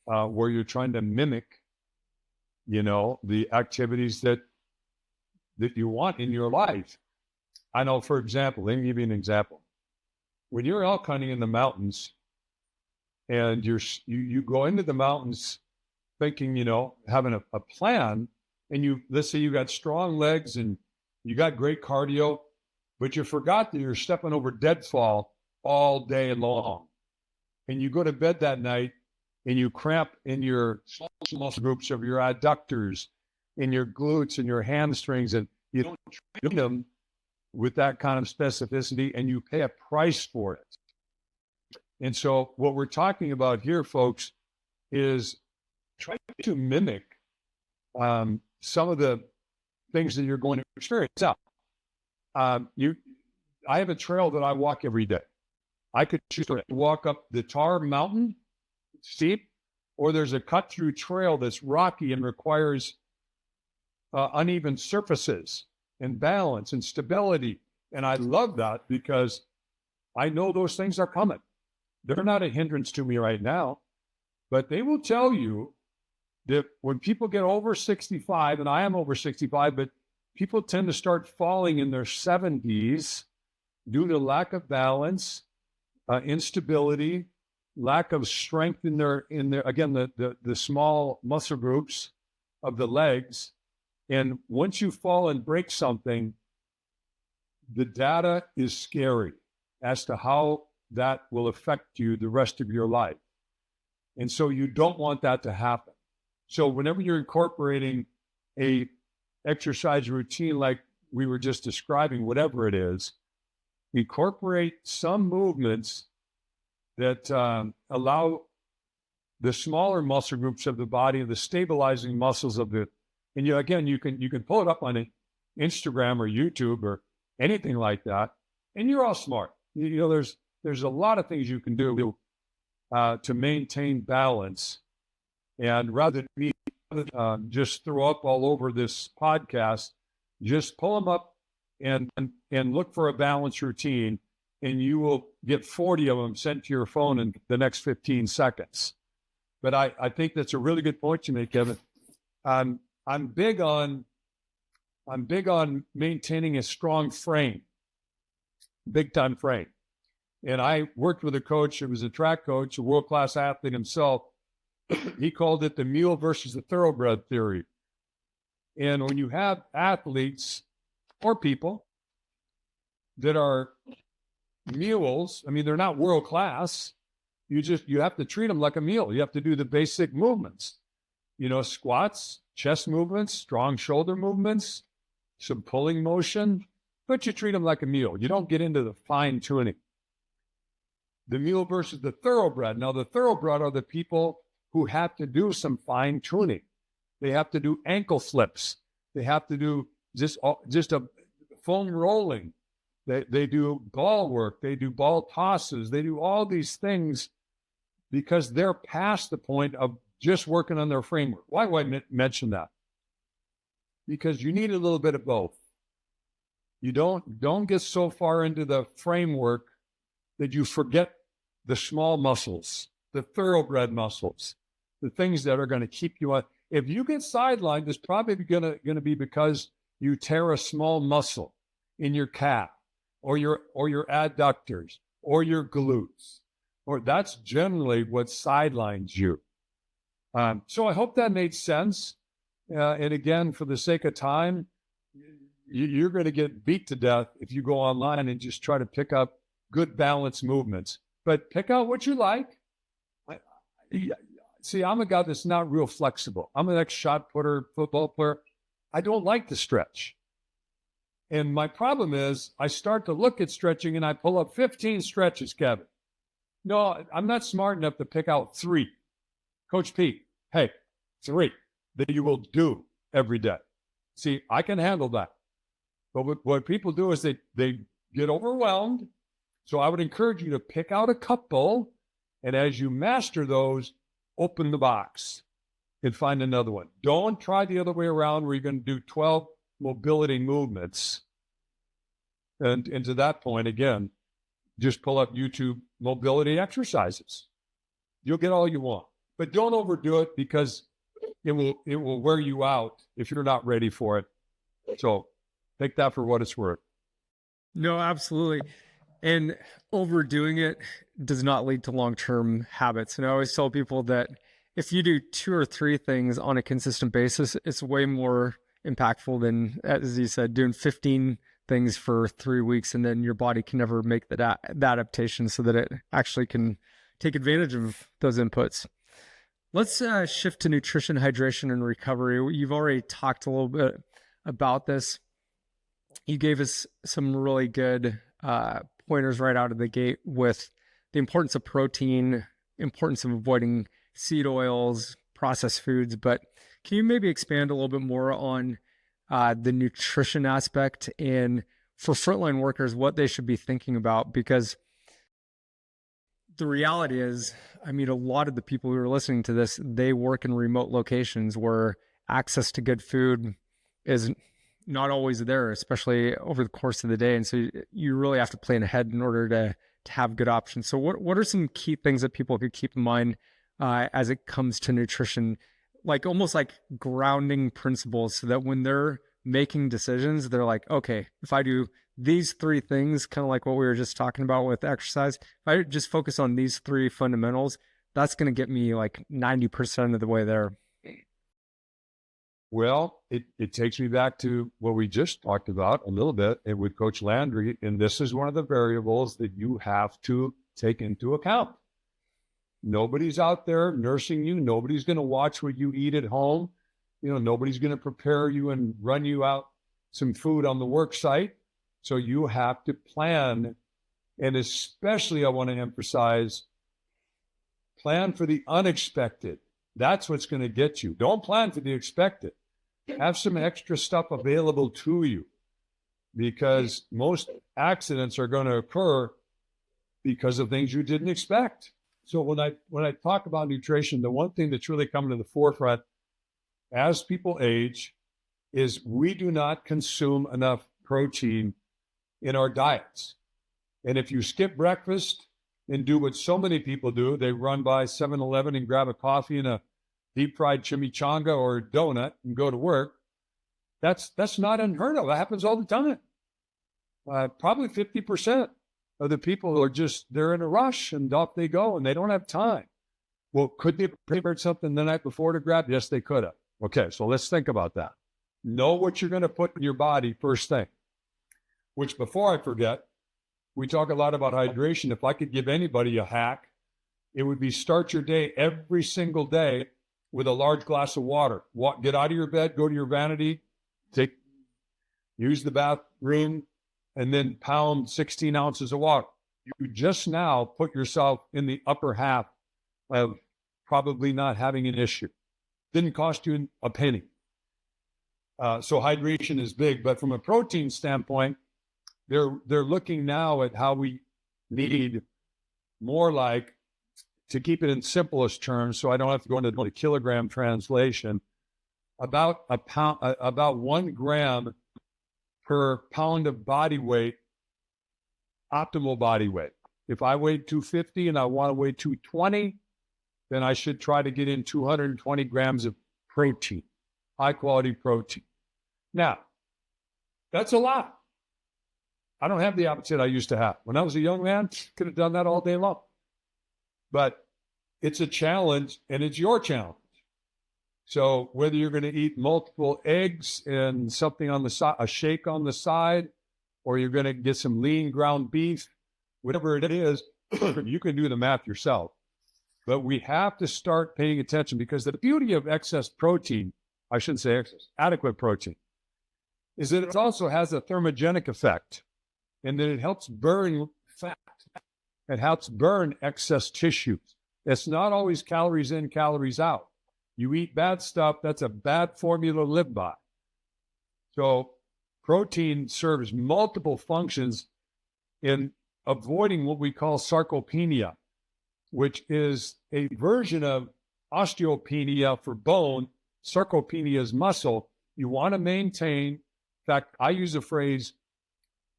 where you're trying to mimic, the activities that you want in your life. I know, for example, let me give you an example. When you're elk hunting in the mountains and you go into the mountains thinking, having a plan, and let's say you got strong legs and you got great cardio, but you forgot that you're stepping over deadfall all day long. And you go to bed that night and you cramp in your muscle groups of your adductors, in your glutes and your hamstrings, and you don't train them with that kind of specificity, and you pay a price for it. And so what we're talking about here, folks, is try to mimic some of the things that you're going to experience. Now, I have a trail that I walk every day. I could choose to walk up the Tar Mountain, steep, or there's a cut-through trail that's rocky and requires uneven surfaces and balance and stability. And I love that because I know those things are coming. They're not a hindrance to me right now, but they will tell you that when people get over 65, and I am over 65, but people tend to start falling in their 70s due to lack of balance, instability, lack of strength in their again, the small muscle groups of the legs. And once you fall and break something, the data is scary as to how that will affect you the rest of your life. And so you don't want that to happen. So whenever you're incorporating a exercise routine like we were just describing, whatever it is, incorporate some movements that allow the smaller muscle groups of the body, the stabilizing muscles of the, and you can pull it up on Instagram or YouTube or anything like that, and you're all smart. There's a lot of things you can do to maintain balance. And rather than me just throw up all over this podcast, just pull them up and look for a balance routine, and you will get 40 of them sent to your phone in the next 15 seconds. But I think that's a really good point you make, Kevin. I'm big on maintaining a strong frame, big time frame. And I worked with a coach who was a track coach, a world-class athlete himself. He called it the mule versus the thoroughbred theory. And when you have athletes or people that are mules, I mean, they're not world-class. You have to treat them like a mule. You have to do the basic movements, squats, chest movements, strong shoulder movements, some pulling motion, but you treat them like a mule. You don't get into the fine tuning. The mule versus the thoroughbred. Now, the thoroughbred are the people who have to do some fine tuning. They have to do ankle flips. They have to do just a foam rolling. They do ball work. They do ball tosses. They do all these things because they're past the point of just working on their framework. Why would I mention that? Because you need a little bit of both. You don't get so far into the framework that you forget the small muscles, the thoroughbred muscles, the things that are going to keep you on. If you get sidelined, it's probably going to be because you tear a small muscle in your calf or your adductors or your glutes, or that's generally what sidelines you. So I hope that made sense. And again, for the sake of time, you're going to get beat to death if you go online and just try to pick up good balanced movements. But pick out what you like. See, I'm a guy that's not real flexible. I'm an ex-shot putter, football player. I don't like to stretch. And my problem is I start to look at stretching and I pull up 15 stretches, Kevin. No, I'm not smart enough to pick out 3. Coach Pete, hey, 3 that you will do every day. See, I can handle that. But what people do is they get overwhelmed. So I would encourage you to pick out a couple, and as you master those, open the box and find another one. Don't try the other way around where you're going to do 12 mobility movements. And to that point, again, just pull up YouTube mobility exercises. You'll get all you want. But don't overdo it because it will wear you out if you're not ready for it. So take that for what it's worth. No, absolutely. And overdoing it does not lead to long-term habits. And I always tell people that if you do 2 or 3 things on a consistent basis, it's way more impactful than, as you said, doing 15 things for 3 weeks, and then your body can never make that adaptation so that it actually can take advantage of those inputs. Let's shift to nutrition, hydration, and recovery. You've already talked a little bit about this. You gave us some really good pointers right out of the gate with the importance of protein, importance of avoiding seed oils, processed foods. But can you maybe expand a little bit more on the nutrition aspect and for frontline workers, what they should be thinking about? Because the reality is, I mean, a lot of the people who are listening to this, they work in remote locations where access to good food is not always there, especially over the course of the day. And so you really have to plan ahead in order to have good options. So what are some key things that people could keep in mind as it comes to nutrition, like almost like grounding principles, so that when they're making decisions, they're like, okay, if I do these 3 things, kind of like what we were just talking about with exercise, if I just focus on these 3 fundamentals, that's going to get me like 90% of the way there. Well, it takes me back to what we just talked about a little bit with Coach Landry, and this is one of the variables that you have to take into account. Nobody's out there nursing you. Nobody's going to watch what you eat at home. Nobody's going to prepare you and run you out some food on the work site. So you have to plan, and especially I want to emphasize, plan for the unexpected. That's what's going to get you. Don't plan for the expected. Have some extra stuff available to you, because most accidents are going to occur because of things you didn't expect. So when I talk about nutrition, the one thing that's really coming to the forefront as people age is we do not consume enough protein in our diets. And if you skip breakfast and do what so many people do, they run by 7-Eleven and grab a coffee and a deep fried chimichanga or a donut and go to work. That's not unheard of. That happens all the time. Probably 50% of the people are they're in a rush and off they go and they don't have time. Well, could they prepare something the night before to grab? Yes, they could have. Okay, so let's think about that. Know what you're going to put in your body first thing. Which, before I forget, we talk a lot about hydration. If I could give anybody a hack, it would be start your day every single day with a large glass of water. Get out of your bed, go to your vanity, use the bathroom, and then pound 16 ounces of water. You just now put yourself in the upper half of probably not having an issue. Didn't cost you a penny. So hydration is big, but from a protein standpoint, they're looking now at how we need more, like, to keep it in simplest terms, so I don't have to go into the kilogram translation, about 1 gram per pound of body weight, optimal body weight. If I weigh 250 and I want to weigh 220, then I should try to get in 220 grams of protein, high quality protein. Now, that's a lot. I don't have the appetite I used to have. When I was a young man, could have done that all day long. But it's a challenge, and it's your challenge. So whether you're going to eat multiple eggs and something on the side, a shake on the side, or you're going to get some lean ground beef, whatever it is, you can do the math yourself. But we have to start paying attention, because the beauty of excess protein, I shouldn't say excess, adequate protein, is that it also has a thermogenic effect, and that it helps burn fat. It helps burn excess tissues. It's not always calories in, calories out. You eat bad stuff, that's a bad formula to live by. So protein serves multiple functions in avoiding what we call sarcopenia, which is a version of osteopenia for bone. Sarcopenia is muscle. You want to maintain, in fact, I use a phrase,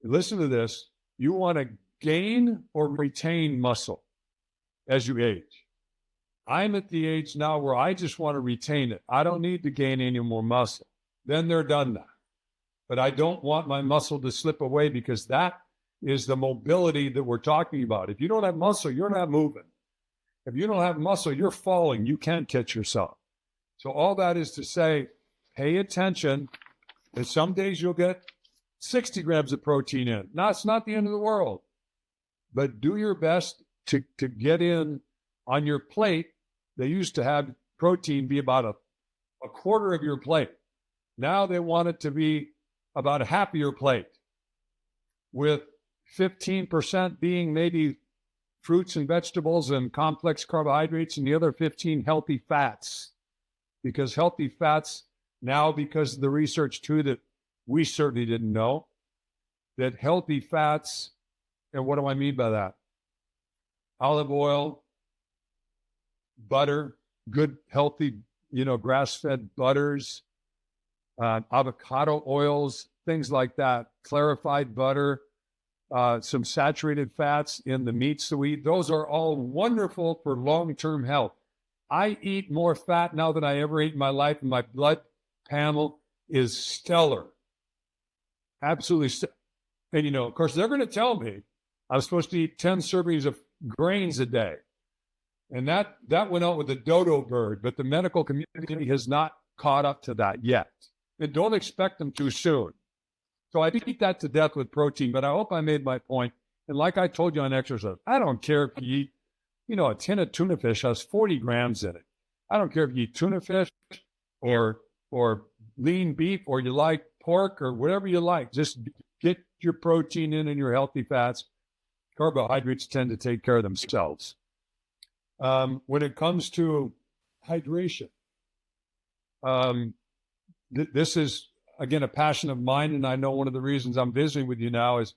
listen to this, you want to gain or retain muscle as you age. I'm at the age now where I just want to retain it. I don't need to gain any more muscle. Then they're done now. But I don't want my muscle to slip away, because that is the mobility that we're talking about. If you don't have muscle, you're not moving. If you don't have muscle, you're falling. You can't catch yourself. So all that is to say, pay attention. And some days you'll get 60 grams of protein in. Now, it's not the end of the world. But do your best to get in on your plate. They used to have protein be about a quarter of your plate. Now they want it to be about a half of your plate, with 15% being maybe fruits and vegetables and complex carbohydrates, and the other 15 healthy fats. Because healthy fats now, because of the research too that we certainly didn't know, that healthy fats, and what do I mean by that? Olive oil, butter, good, healthy, grass-fed butters, avocado oils, things like that, clarified butter, some saturated fats in the meats that we eat. Those are all wonderful for long-term health. I eat more fat now than I ever ate in my life, and my blood panel is stellar. Absolutely stellar. And, of course, they're going to tell me I'm supposed to eat 10 servings of grains a day. And that went out with the dodo bird, but the medical community has not caught up to that yet. And don't expect them to soon. So I beat that to death with protein, but I hope I made my point. And like I told you on exercise, I don't care if you eat, a tin of tuna fish has 40 grams in it. I don't care if you eat tuna fish or lean beef, or you like pork, or whatever you like. Just get your protein in and your healthy fats. Carbohydrates tend to take care of themselves. When it comes to hydration, this is, again, a passion of mine, and I know one of the reasons I'm visiting with you now is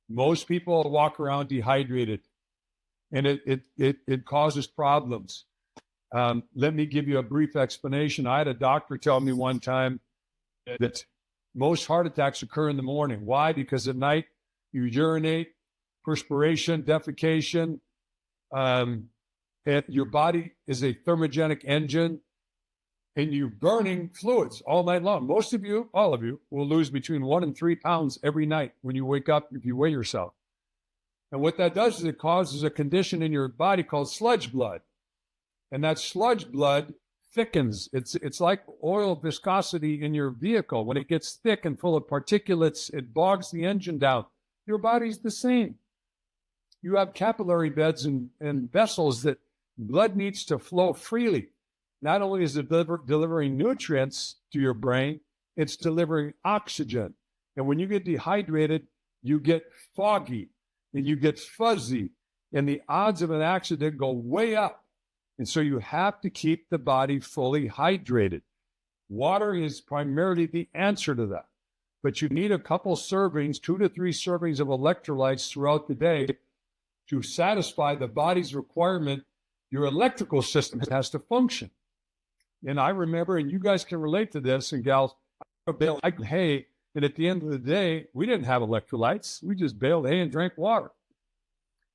most people walk around dehydrated, and it causes problems. Let me give you a brief explanation. I had a doctor tell me one time that most heart attacks occur in the morning. Why? Because at night you urinate, perspiration, defecation, and your body is a thermogenic engine, and you're burning fluids all night long. Most of you, all of you, will lose between 1 and 3 pounds every night when you wake up, if you weigh yourself. And what that does is it causes a condition in your body called sludge blood. And that sludge blood thickens. It's like oil viscosity in your vehicle. When it gets thick and full of particulates, it bogs the engine down. Your body's the same. You have capillary beds and vessels that blood needs to flow freely. Not only is it delivering nutrients to your brain, it's delivering oxygen. And when you get dehydrated, you get foggy and you get fuzzy, and the odds of an accident go way up. And so you have to keep the body fully hydrated. Water is primarily the answer to that. But you need a couple servings, 2 to 3 servings of electrolytes throughout the day to satisfy the body's requirement. Your electrical system has to function. And I remember, and you guys can relate to this, and gals, I baled hay, and at the end of the day, we didn't have electrolytes. We just baled hay and drank water.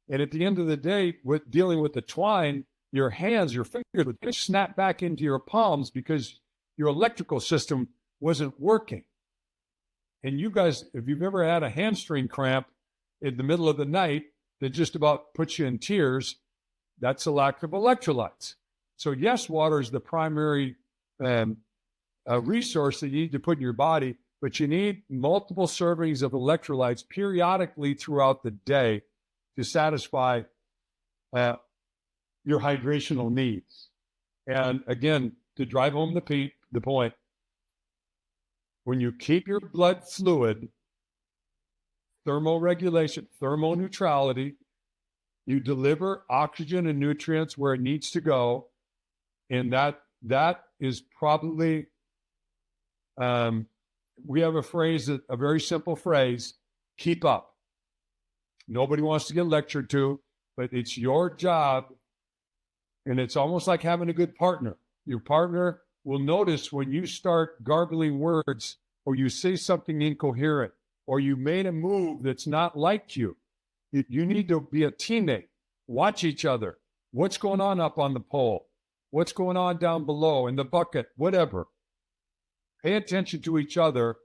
And at the end of the day, with dealing with the twine, your hands, your fingers would snap back into your palms because your electrical system wasn't working. And you guys, if you've ever had a hamstring cramp in the middle of the night that just about puts you in tears, that's a lack of electrolytes. So yes, water is the primary resource that you need to put in your body, but you need multiple servings of electrolytes periodically throughout the day to satisfy your hydrational needs. And again, to drive home the point, when you keep your blood fluid, thermoregulation, thermoneutrality, you deliver oxygen and nutrients where it needs to go. And that is probably, we have a phrase, a very simple phrase, keep up. Nobody wants to get lectured to, but it's your job. And it's almost like having a good partner. Your partner will notice when you start garbling words, or you say something incoherent, or you made a move that's not like you. You need to be a teammate. Watch each other. What's going on up on the pole? What's going on down below in the bucket? Whatever. Pay attention to each other.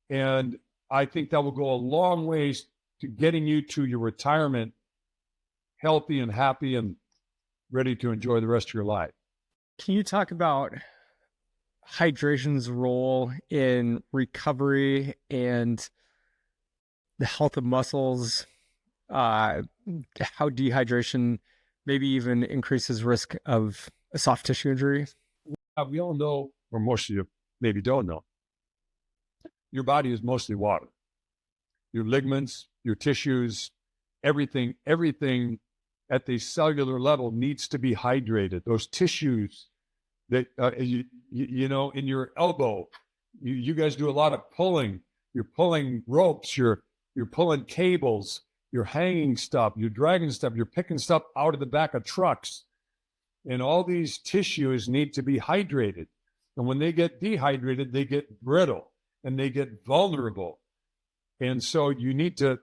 And I think that will go a long ways to getting you to your retirement healthy and happy and ready to enjoy the rest of your life. Can you talk about hydration's role in recovery and the health of muscles, how dehydration maybe even increases risk of a soft tissue injury? We all know, or most of you maybe don't know, your body is mostly water. Your ligaments, your tissues, everything at the cellular level needs to be hydrated. Those tissues that, you know, in your elbow, you guys do a lot of pulling. You're pulling ropes, you're pulling cables, you're hanging stuff, you're dragging stuff, you're picking stuff out of the back of trucks. And all these tissues need to be hydrated. And when they get dehydrated, they get brittle and they get vulnerable. And so you need to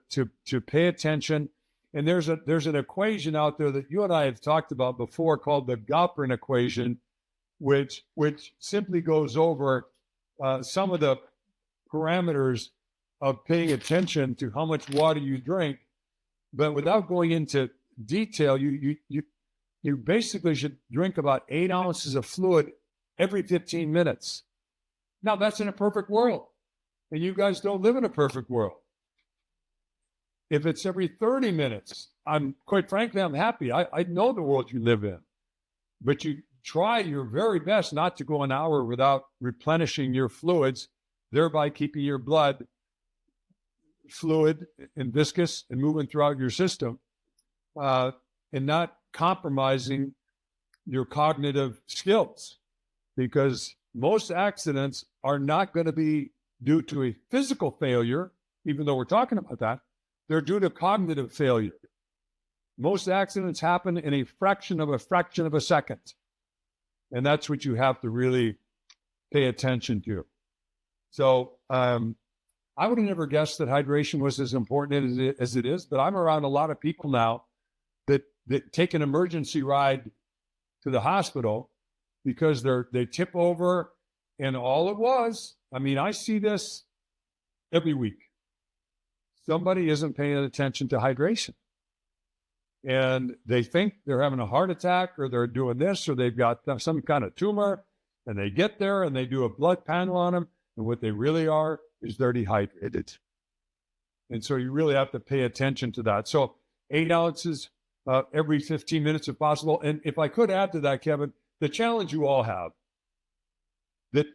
pay attention. And there's an equation out there that you and I have talked about before called the Galperin equation, which simply goes over some of the parameters of paying attention to how much water you drink. But without going into detail, you basically should drink about 8 ounces of fluid every 15 minutes. Now, that's in a perfect world. And you guys don't live in a perfect world. If it's every 30 minutes, quite frankly, I'm happy. I know the world you live in. But you try your very best not to go an hour without replenishing your fluids, thereby keeping your blood fluid and viscous and moving throughout your system, and not compromising your cognitive skills. Because most accidents are not going to be due to a physical failure, even though we're talking about that. They're due to cognitive failure. Most accidents happen in a fraction of a second. And that's what you have to really pay attention to. So I would have never guessed that hydration was as important as it is, but I'm around a lot of people now that take an emergency ride to the hospital because they tip over, and all it was, I mean, I see this every week. Somebody isn't paying attention to hydration. And they think they're having a heart attack, or they're doing this, or they've got some kind of tumor, and they get there and they do a blood panel on them, and what they really are is they're dehydrated. And so you really have to pay attention to that. So 8 ounces every 15 minutes if possible. And if I could add to that, Kevin, the challenge you all have that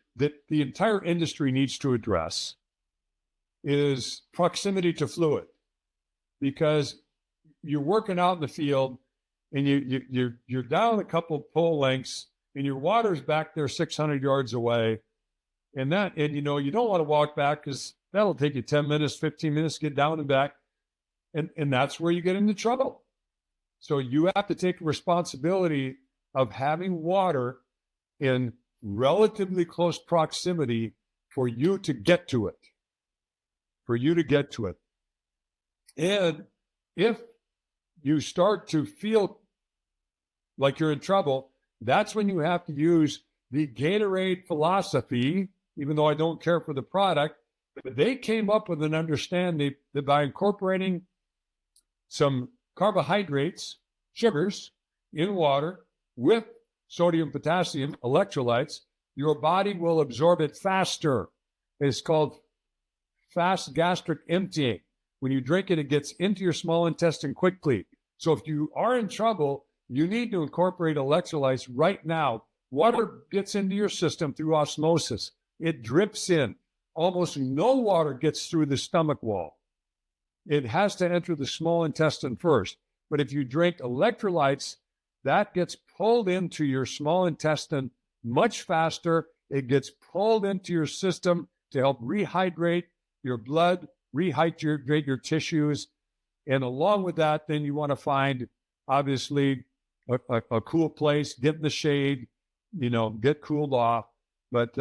the entire industry needs to address is proximity to fluid. Because you're working out in the field and you're down a couple pole lengths and your water's back there 600 yards away. And you don't want to walk back because that'll take you 10 minutes, 15 minutes to get down and back. And that's where you get into trouble. So you have to take responsibility of having water in relatively close proximity for you to get to it. And if you start to feel like you're in trouble, that's when you have to use the Gatorade philosophy, even though I don't care for the product. But they came up with an understanding that by incorporating some carbohydrates, sugars in water with sodium, potassium, electrolytes, your body will absorb it faster. It's called fast gastric emptying. When you drink it, it gets into your small intestine quickly. So if you are in trouble, you need to incorporate electrolytes right now. Water gets into your system through osmosis. It drips in. Almost no water gets through the stomach wall. It has to enter the small intestine first. But if you drink electrolytes, that gets pulled into your small intestine much faster. It gets pulled into your system to help rehydrate your blood, rehydrate your tissues. And along with that, then you want to find, obviously, a cool place, get in the shade, get cooled off. But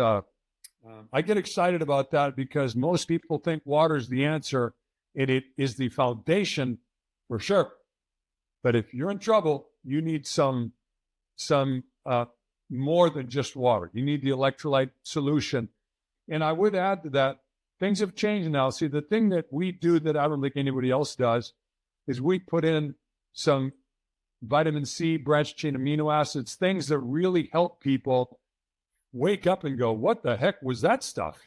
I get excited about that because most people think water is the answer, and it is the foundation for sure. But if you're in trouble, you need some more than just water. You need the electrolyte solution. And I would add to that, things have changed now. See, the thing that we do that I don't think anybody else does is we put in some vitamin C, branched chain amino acids, things that really help people wake up and go, what the heck was that stuff?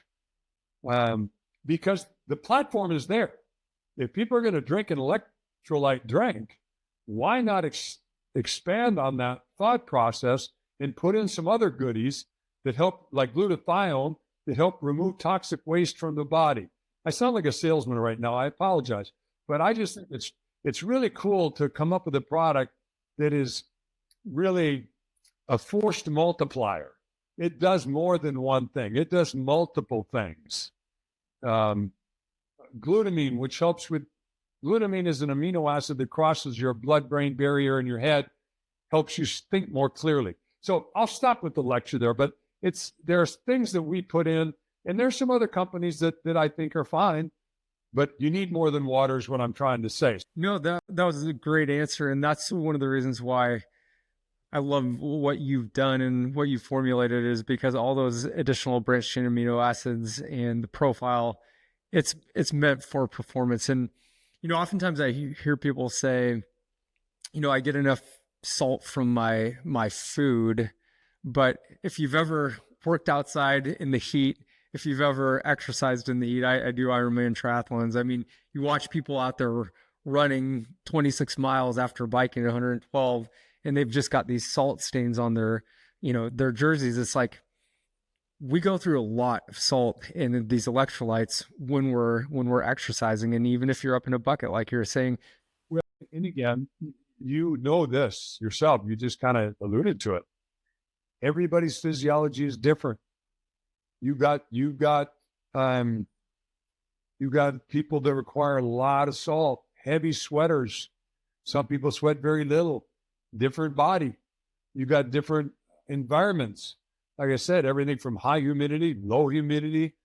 Because the platform is there. If people are going to drink an electrolyte drink, why not expand on that thought process and put in some other goodies that help, like glutathione, that help remove toxic waste from the body? I sound like a salesman right now. I apologize. But I just think it's really cool to come up with a product that is really a forced multiplier. It does more than one thing. It does multiple things. Glutamine, which helps with, glutamine is an amino acid that crosses your blood-brain barrier in your head, helps you think more clearly. So I'll stop with the lecture there, but there's things that we put in, and there's some other companies that I think are fine, but you need more than water is what I'm trying to say. No, that was a great answer. And that's one of the reasons why I love what you've done and what you've formulated, is because all those additional branched chain amino acids and the profile, it's meant for performance. And, oftentimes I hear people say, I get enough salt from my food, but if you've ever worked outside in the heat, if you've ever exercised in the heat, I do Ironman triathlons. I mean, you watch people out there running 26 miles after biking 112, and they've just got these salt stains on their jerseys. It's like, we go through a lot of salt in these electrolytes when we're exercising. And even if you're up in a bucket, like you're saying. Well, and again, you know this yourself. You just kind of alluded to it. Everybody's physiology is different. You got people that require a lot of salt, heavy sweaters. Some people sweat very little. Different body. You got different environments. Like I said, everything from high humidity, low humidity,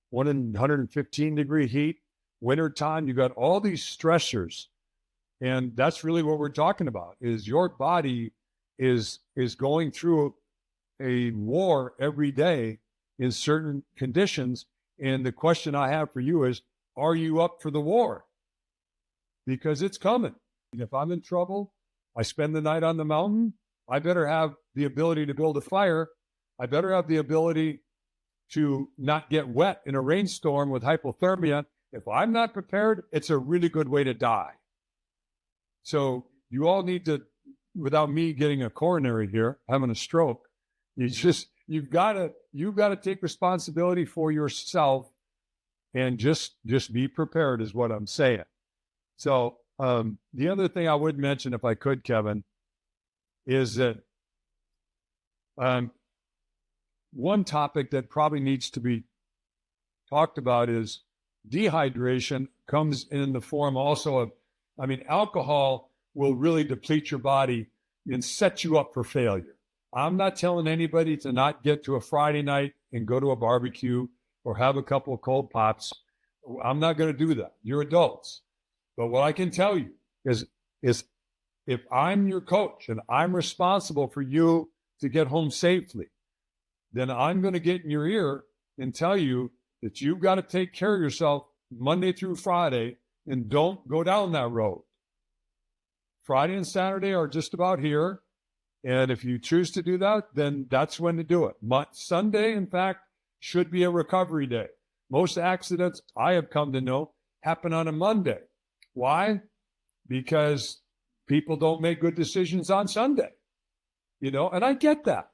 115 degree heat, wintertime. You got all these stressors. And that's really what we're talking about, is your body is going through a war every day in certain conditions. And the question I have for you is, are you up for the war? Because it's coming. And if I'm in trouble, I spend the night on the mountain, I better have the ability to build a fire. I better have the ability to not get wet in a rainstorm with hypothermia. If I'm not prepared, it's a really good way to die. So you all need to, without me getting a coronary here, having a stroke, you've got to take responsibility for yourself and just be prepared is what I'm saying. So the other thing I would mention, if I could, Kevin, is that one topic that probably needs to be talked about is dehydration. Comes in the form also of, alcohol will really deplete your body and set you up for failure. I'm not telling anybody to not get to a Friday night and go to a barbecue or have a couple of cold pops. I'm not going to do that. You're adults. But what I can tell you is If I'm your coach and I'm responsible for you to get home safely, then I'm going to get in your ear and tell you that you've got to take care of yourself Monday through Friday and don't go down that road. Friday and Saturday are just about here. And if you choose to do that, then that's when to do it. Sunday, in fact, should be a recovery day. Most accidents I have come to know happen on a Monday. Why? Because people don't make good decisions on Sunday, and I get that.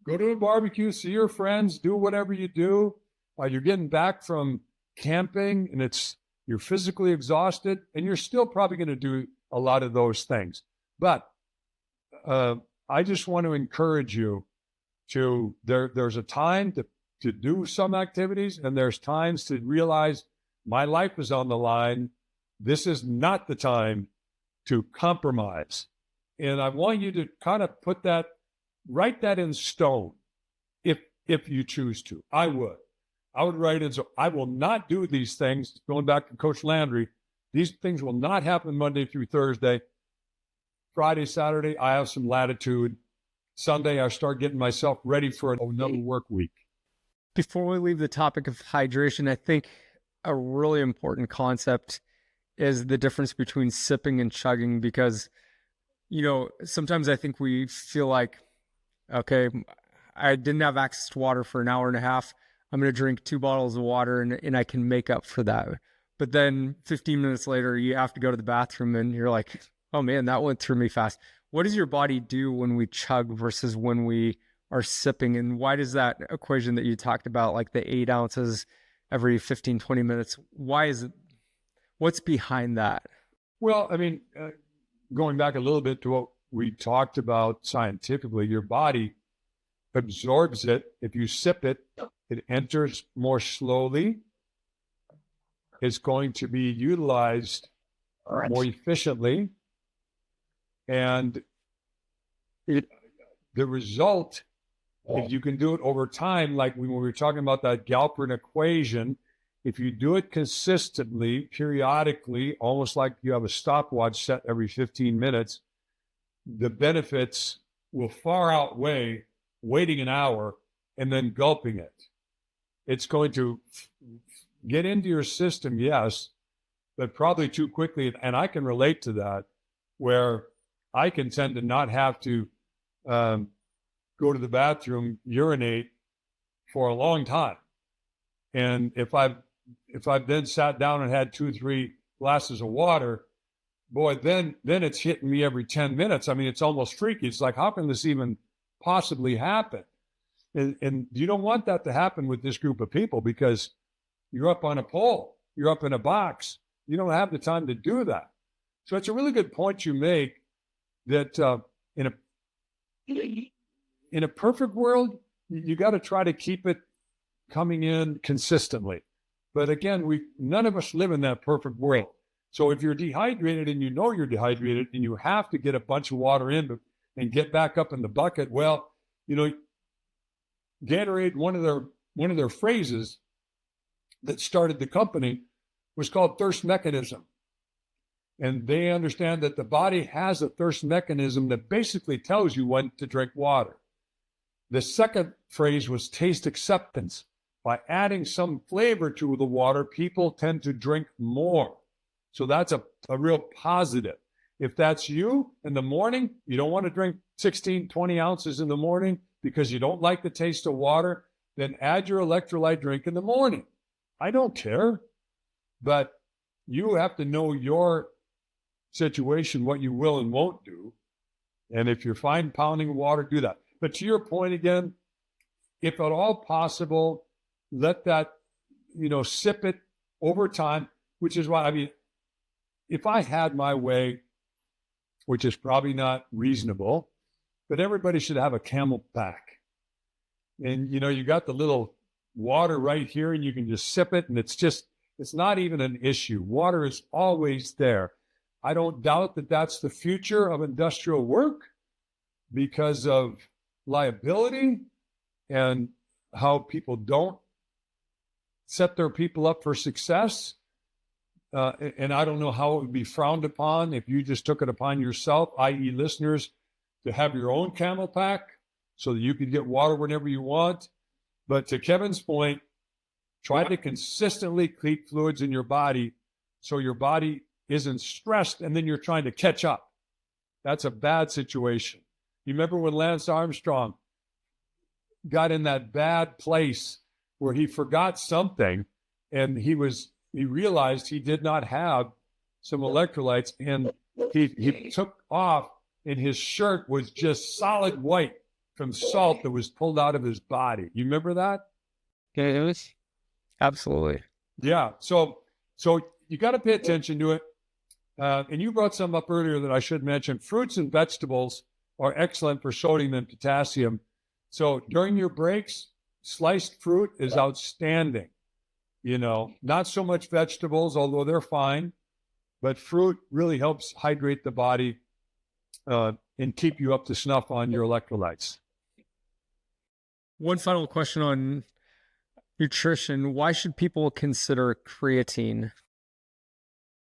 Go to a barbecue, see your friends, do whatever you do while you're getting back from camping and you're physically exhausted, and you're still probably going to do a lot of those things. But I just want to encourage you there's a time to do some activities, and there's times to realize my life is on the line. This is not the time to compromise. And I want you to kind of write that in stone if you choose to. I would write it. So I will not do these things. Going back to Coach Landry, these things will not happen Monday through Thursday. Friday, Saturday, I have some latitude. Sunday, I start getting myself ready for another work week. Before we leave the topic of hydration, I think a really important concept is the difference between sipping and chugging, because, sometimes I think we feel like, okay, I didn't have access to water for an hour and a half. I'm going to drink 2 bottles of water and I can make up for that. But then 15 minutes later, you have to go to the bathroom and you're like, oh man, that went through me fast. What does your body do when we chug versus when we are sipping? And why does that equation that you talked about, like the 8 ounces every 15, 20 minutes, why is it, what's behind that? Well, I mean, going back a little bit to what we talked about scientifically, your body absorbs it. If you sip it, it enters more slowly. It's going to be utilized more efficiently. And the result, if you can do it over time, like when we were talking about that Galpern equation, if you do it consistently, periodically, almost like you have a stopwatch set every 15 minutes, the benefits will far outweigh waiting an hour and then gulping it. It's going to get into your system, yes, but probably too quickly. And I can relate to that, where I can tend to not have to go to the bathroom, urinate for a long time. And if I've then sat down and had 2-3 glasses of water, boy, then it's hitting me every 10 minutes. I mean, it's almost freaky. It's like, how can this even possibly happen? And you don't want that to happen with this group of people, because you're up on a pole, you're up in a box. You don't have the time to do that. So it's a really good point you make that in a perfect world, you got to try to keep it coming in consistently. But again, none of us live in that perfect world. So if you're dehydrated and you know you're dehydrated and you have to get a bunch of water in and get back up in the bucket, well, Gatorade, one of their phrases that started the company was called thirst mechanism. And they understand that the body has a thirst mechanism that basically tells you when to drink water. The second phrase was taste acceptance. By adding some flavor to the water, people tend to drink more. So that's a real positive. If that's you in the morning, you don't want to drink 16, 20 ounces in the morning because you don't like the taste of water, then add your electrolyte drink in the morning. I don't care, but you have to know your situation, what you will and won't do. And if you're fine pounding water, do that. But to your point again, if at all possible, let that, sip it over time, which is why, I mean, if I had my way, which is probably not reasonable, but everybody should have a Camel pack. And, you got the little water right here and you can just sip it, and it's not even an issue. Water is always there. I don't doubt that that's the future of industrial work because of liability and how people don't set their people up for success. and I don't know how it would be frowned upon if you just took it upon yourself, i.e. listeners, to have your own camel pack so that you could get water whenever you want. But to Kevin's point, try to consistently keep fluids in your body so your body isn't stressed and then you're trying to catch up. That's a bad situation. You remember when Lance Armstrong got in that bad place where he forgot something and he realized he did not have some electrolytes, and he took off and his shirt was just solid white from salt that was pulled out of his body. You remember that? Okay, absolutely. Yeah. So you got to pay attention to it. And you brought some up earlier that I should mention. Fruits and vegetables are excellent for sodium and potassium. So during your breaks, sliced fruit is outstanding. Not so much vegetables, although they're fine, but fruit really helps hydrate the body and keep you up to snuff on your electrolytes. One final question on nutrition. Why should people consider creatine?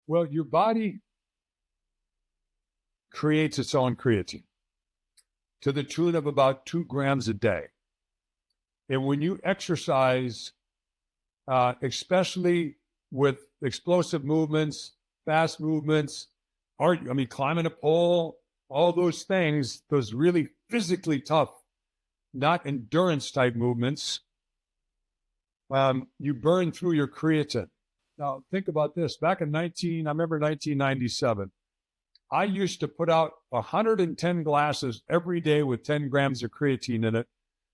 Well, your body creates its own creatine to the tune of about 2 grams a day. And when you exercise, especially with explosive movements, fast movements, climbing a pole, all those things, those really physically tough, not endurance type movements, you burn through your creatine. Now, think about this. Back in 1997, I used to put out 110 glasses every day with 10 grams of creatine in it.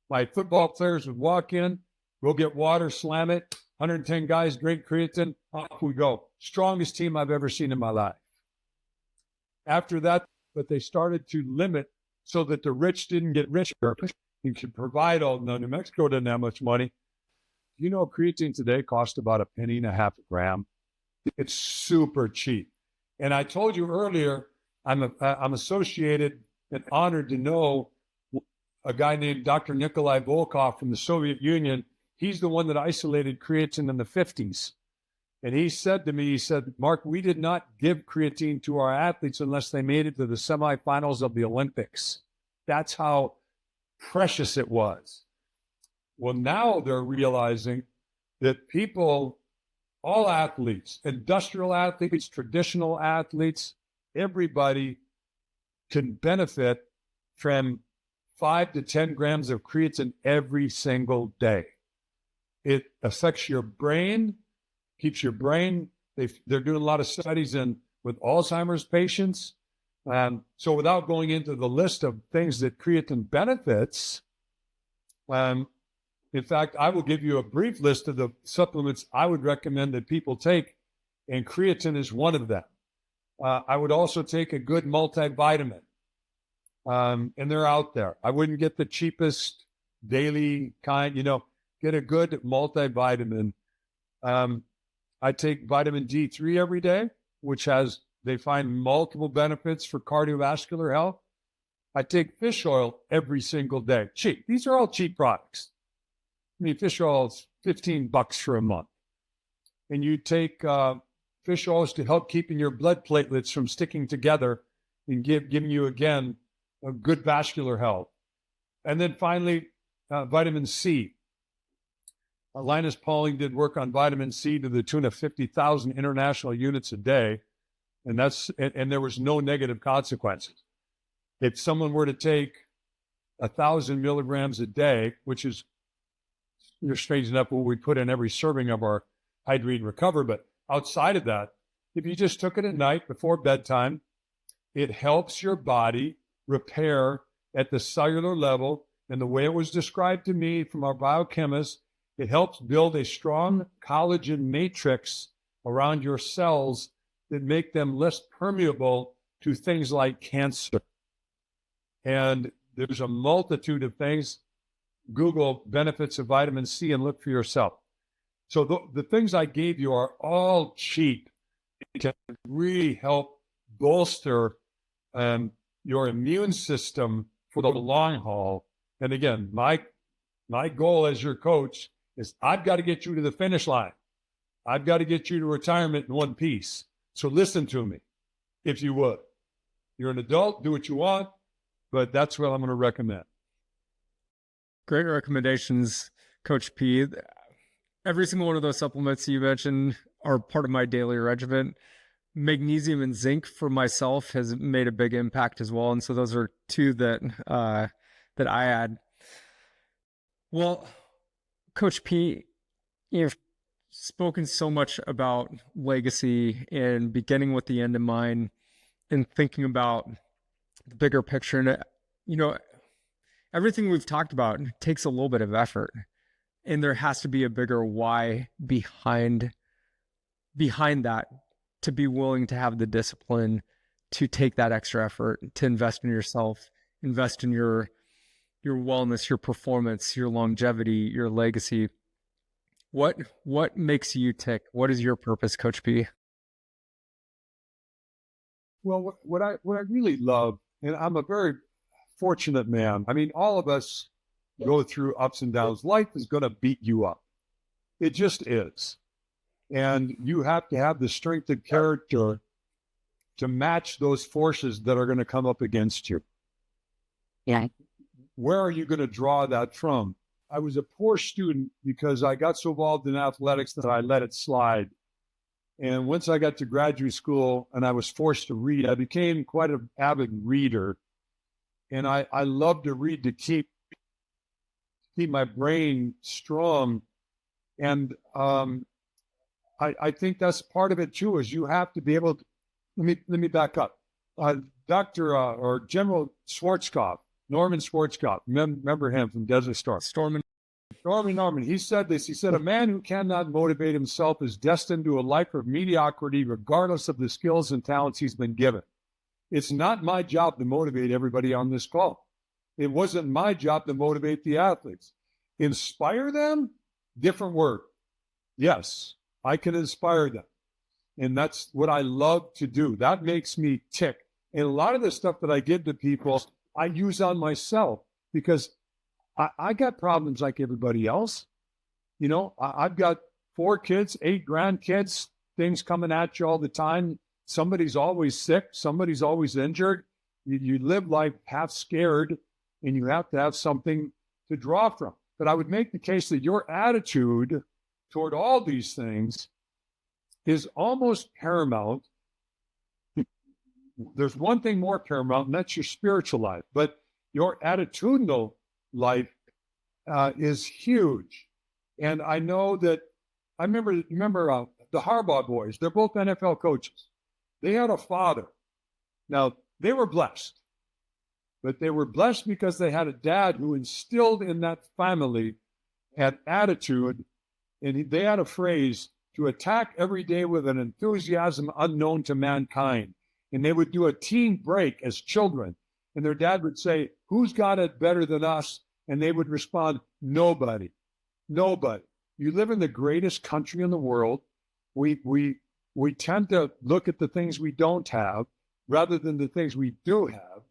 My football players would walk in, go get water, slam it, 110 guys drink creatine, off we go. Strongest team I've ever seen in my life. After that, but they started to limit so that the rich didn't get richer. You could provide all. Now, New Mexico doesn't have much money. Creatine today costs about $0.015 a gram. It's super cheap. And I told you earlier, I'm associated and honored to know a guy named Dr. Nikolai Volkov from the Soviet Union. He's the one that isolated creatine in the 50s. And he said to me, Mark, we did not give creatine to our athletes unless they made it to the semifinals of the Olympics. That's how precious it was. Well, now they're realizing that people, all athletes, industrial athletes, traditional athletes, everybody can benefit from 5 to 10 grams of creatine every single day. It affects your brain, keeps your brain. They're doing a lot of studies with Alzheimer's patients. So without going into the list of things that creatine benefits, in fact, I will give you a brief list of the supplements I would recommend that people take, and creatine is one of them. I would also take a good multivitamin, and they're out there. I wouldn't get the cheapest daily kind, get a good multivitamin. I take vitamin D3 every day, which they find multiple benefits for cardiovascular health. I take fish oil every single day. Cheap. These are all cheap products. Fish oil is $15 for a month. And you take fish oils to help keeping your blood platelets from sticking together and giving you, again, a good vascular health. And then finally, vitamin C. Linus Pauling did work on vitamin C to the tune of 50,000 international units a day. And there was no negative consequences. If someone were to take 1,000 milligrams a day, which is, you're strange enough, what we put in every serving of our Hydrate and Recover, but outside of that, if you just took it at night before bedtime, it helps your body repair at the cellular level. And the way it was described to me from our biochemist, it helps build a strong collagen matrix around your cells that make them less permeable to things like cancer. And there's a multitude of things. Google benefits of vitamin C and look for yourself. So the things I gave you are all cheap. It can really help bolster your immune system for the long haul. And again, my goal as your coach is I've got to get you to the finish line. I've got to get you to retirement in one piece. So listen to me, if you would. You're an adult, do what you want, but that's what I'm going to recommend. Great recommendations, Coach P. Every single one of those supplements you mentioned are part of my daily regimen. Magnesium and zinc for myself has made a big impact as well. And so those are two that I add. Well, Coach P, you've spoken so much about legacy and beginning with the end in mind and thinking about the bigger picture. And, everything we've talked about takes a little bit of effort, and there has to be a bigger why behind that, to be willing to have the discipline to take that extra effort, to invest in yourself, invest in your wellness, your performance, your longevity, your legacy. What makes you tick? What is your purpose, Coach P? Well, what I really love, and I'm a very fortunate man. I mean, all of us go through ups and downs. Life is going to beat you up. It just is. And you have to have the strength of character to match those forces that are going to come up against you. Yeah. Where are you going to draw that from? I was a poor student because I got so involved in athletics that I let it slide. And once I got to graduate school and I was forced to read, I became quite an avid reader. And I love to read to keep my brain strong. And I think that's part of it too, is you have to be able to, let me back up. Dr. General Schwarzkopf, Norman Schwarzkopf, remember him from Desert Storm? Norman, he said this. He said, a man who cannot motivate himself is destined to a life of mediocrity, regardless of the skills and talents he's been given. It's not my job to motivate everybody on this call. It wasn't my job to motivate the athletes. Inspire them? Different word. Yes, I can inspire them. And that's what I love to do. That makes me tick. And a lot of the stuff that I give to people, I use on myself because I got problems like everybody else. I've got 4 kids, 8 grandkids, things coming at you all the time. Somebody's always sick. Somebody's always injured. You live life half scared, and you have to have something to draw from. But I would make the case that your attitude toward all these things is almost paramount. There's one thing more paramount, and that's your spiritual life. But your attitudinal life is huge. And I know that, I remember the Harbaugh boys, they're both NFL coaches. They had a father. Now, they were blessed, but they were blessed because they had a dad who instilled in that family an attitude, and they had a phrase, to attack every day with an enthusiasm unknown to mankind. And they would do a team break as children, and their dad would say, who's got it better than us? And they would respond, nobody. Nobody. You live in the greatest country in the world. We tend to look at the things we don't have rather than the things we do have.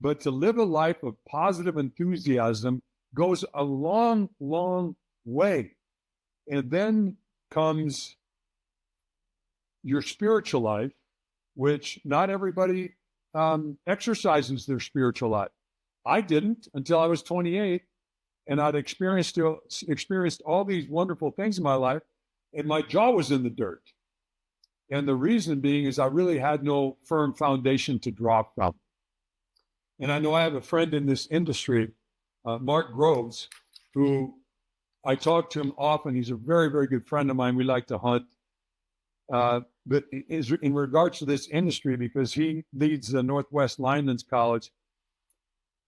But to live a life of positive enthusiasm goes a long, long way. And then comes your spiritual life, which not everybody exercises their spiritual life. I didn't until I was 28, and I'd experienced all these wonderful things in my life, and my jaw was in the dirt. And the reason being is I really had no firm foundation to draw from. And I know I have a friend in this industry, Mark Groves, who I talk to him often. He's a very, very good friend of mine. We like to hunt. But in regards to this industry, because he leads the Northwest Linemen's College,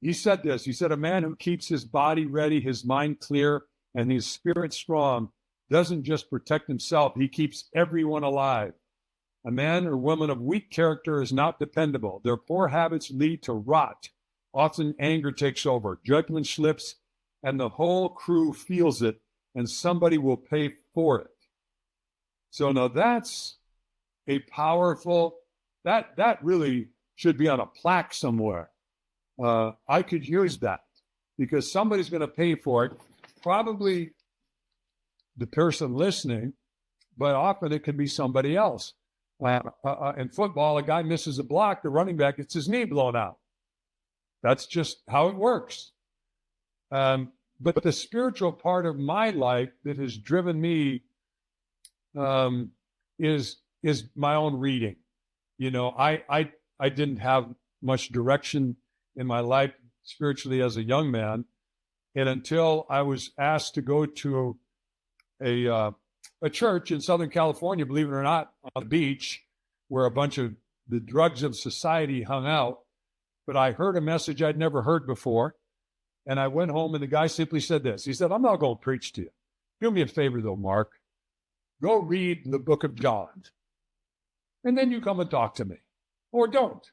he said this. He said, a man who keeps his body ready, his mind clear, and his spirit strong doesn't just protect himself, he keeps everyone alive. A man or woman of weak character is not dependable. Their poor habits lead to rot. Often anger takes over, judgment slips, and the whole crew feels it, and somebody will pay for it. So now that's a powerful, that really should be on a plaque somewhere. I could use that because somebody's going to pay for it. Probably the person listening, but often it can be somebody else. In football, a guy misses a block, the running back gets his knee blown out. That's just how it works. But the spiritual part of my life that has driven me is my own reading. I didn't have much direction in my life spiritually as a young man, and until I was asked to go to a church in Southern California, believe it or not, on the beach, where a bunch of the drugs of society hung out. But I heard a message I'd never heard before. And I went home and the guy simply said this. He said, I'm not going to preach to you. Do me a favor though, Mark. Go read the book of John. And then you come and talk to me. Or don't.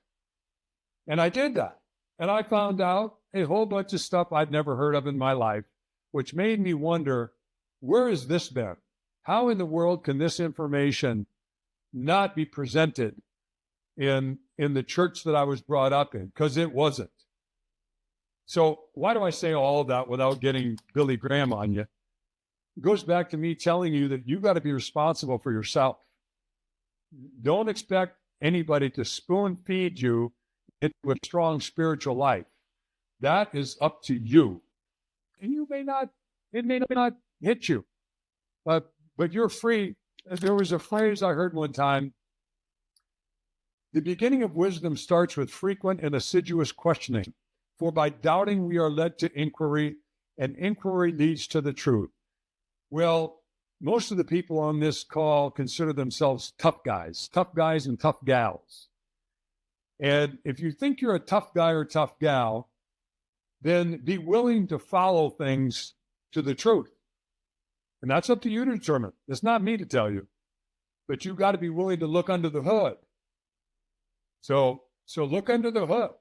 And I did that. And I found out a whole bunch of stuff I'd never heard of in my life, which made me wonder, where has this been? How in the world can this information not be presented in the church that I was brought up in? Because it wasn't. So why do I say all of that without getting Billy Graham on you? It goes back to me telling you that you've got to be responsible for yourself. Don't expect anybody to spoon feed you into a strong spiritual life. That is up to you. And it may not hit you, but you're free. There was a phrase I heard one time. The beginning of wisdom starts with frequent and assiduous questioning. For by doubting we are led to inquiry, and inquiry leads to the truth. Well, most of the people on this call consider themselves tough guys and tough gals. And if you think you're a tough guy or tough gal, then be willing to follow things to the truth. And that's up to you to determine. It's not me to tell you. But you've got to be willing to look under the hood. So look under the hood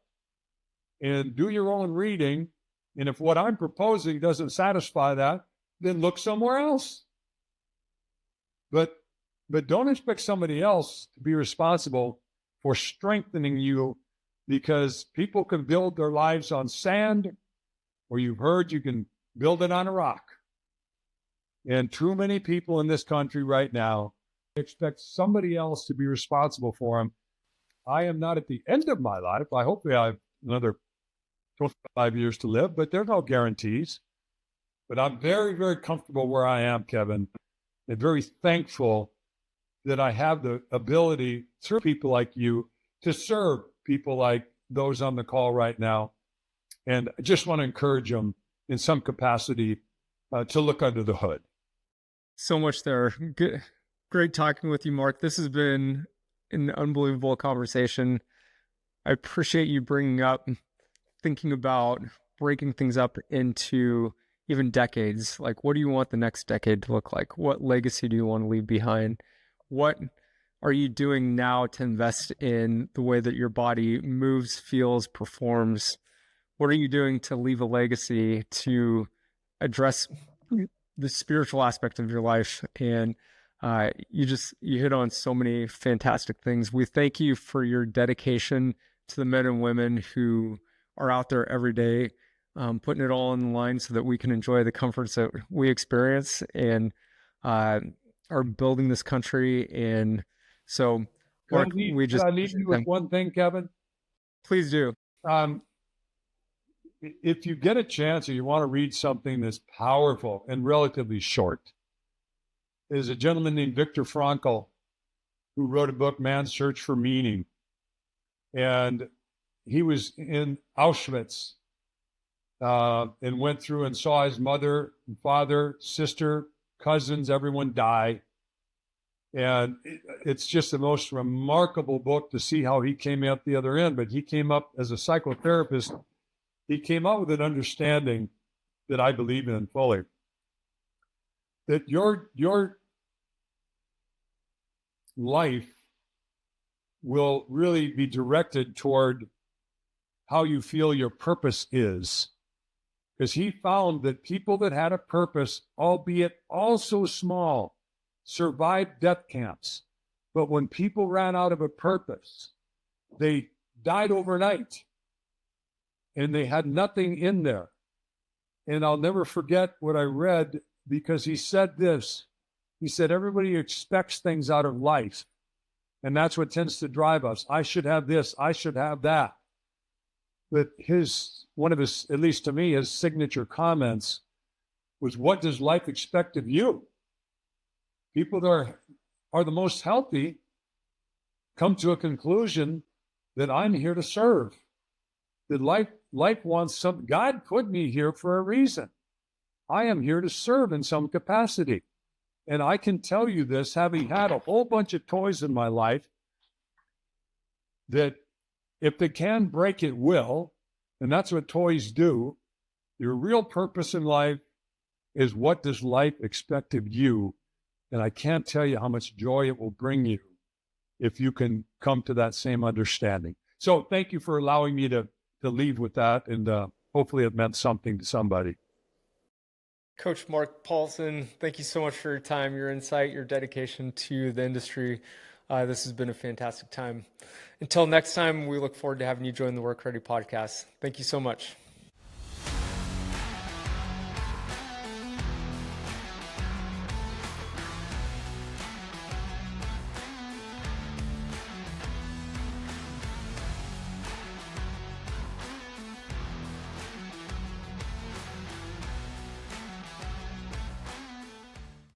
and do your own reading. And if what I'm proposing doesn't satisfy that, then look somewhere else. But don't expect somebody else to be responsible for strengthening you, because people can build their lives on sand, or you've heard you can build it on a rock. And too many people in this country right now expect somebody else to be responsible for them. I am not at the end of my life. I hope I have another 25 years to live, but there are no guarantees. But I'm very, very comfortable where I am, Kevin, and very thankful that I have the ability through people like you to serve people like those on the call right now. And I just want to encourage them in some capacity to look under the hood. So much there. Good. Great talking with you, Mark. This has been an unbelievable conversation. I appreciate you bringing up thinking about breaking things up into even decades. Like, what do you want the next decade to look like? What legacy do you want to leave behind? What are you doing now to invest in the way that your body moves, feels, performs? What are you doing to leave a legacy to address the spiritual aspect of your life? And you hit on so many fantastic things. We thank you for your dedication to the men and women who are out there every day, putting it all on the line so that we can enjoy the comforts that we experience and are building this country. And so, Mark, Can I leave you with one thing, Kevin? Please do. If you get a chance or you want to read something that's powerful and relatively short, there's a gentleman named Viktor Frankl who wrote a book, Man's Search for Meaning. And he was in Auschwitz and went through and saw his mother, father, sister, cousins, everyone die. And it's just the most remarkable book to see how he came out the other end. But he came up as a psychotherapist. He came out with an understanding that I believe in fully, that your life will really be directed toward how you feel your purpose is. Because he found that people that had a purpose, albeit also small, survived death camps. But when people ran out of a purpose, they died overnight. And they had nothing in there. And I'll never forget what I read, because he said this: He said, everybody expects things out of life. And that's what tends to drive us. I should have this. I should have that. But one of his, at least to me, his signature comments was, what does life expect of you? People that are the most healthy come to a conclusion that I'm here to serve. That life wants some, God put me here for a reason. I am here to serve in some capacity. And I can tell you this, having had a whole bunch of toys in my life, that if they can break, it will. And that's what toys do. Your real purpose in life is, what does life expect of you? And I can't tell you how much joy it will bring you if you can come to that same understanding. So thank you for allowing me to leave with that. And hopefully it meant something to somebody. Coach Mark Paulsen, thank you so much for your time, your insight, your dedication to the industry. This has been a fantastic time. Until next time, we look forward to having you join the WorkReady podcast. Thank you so much.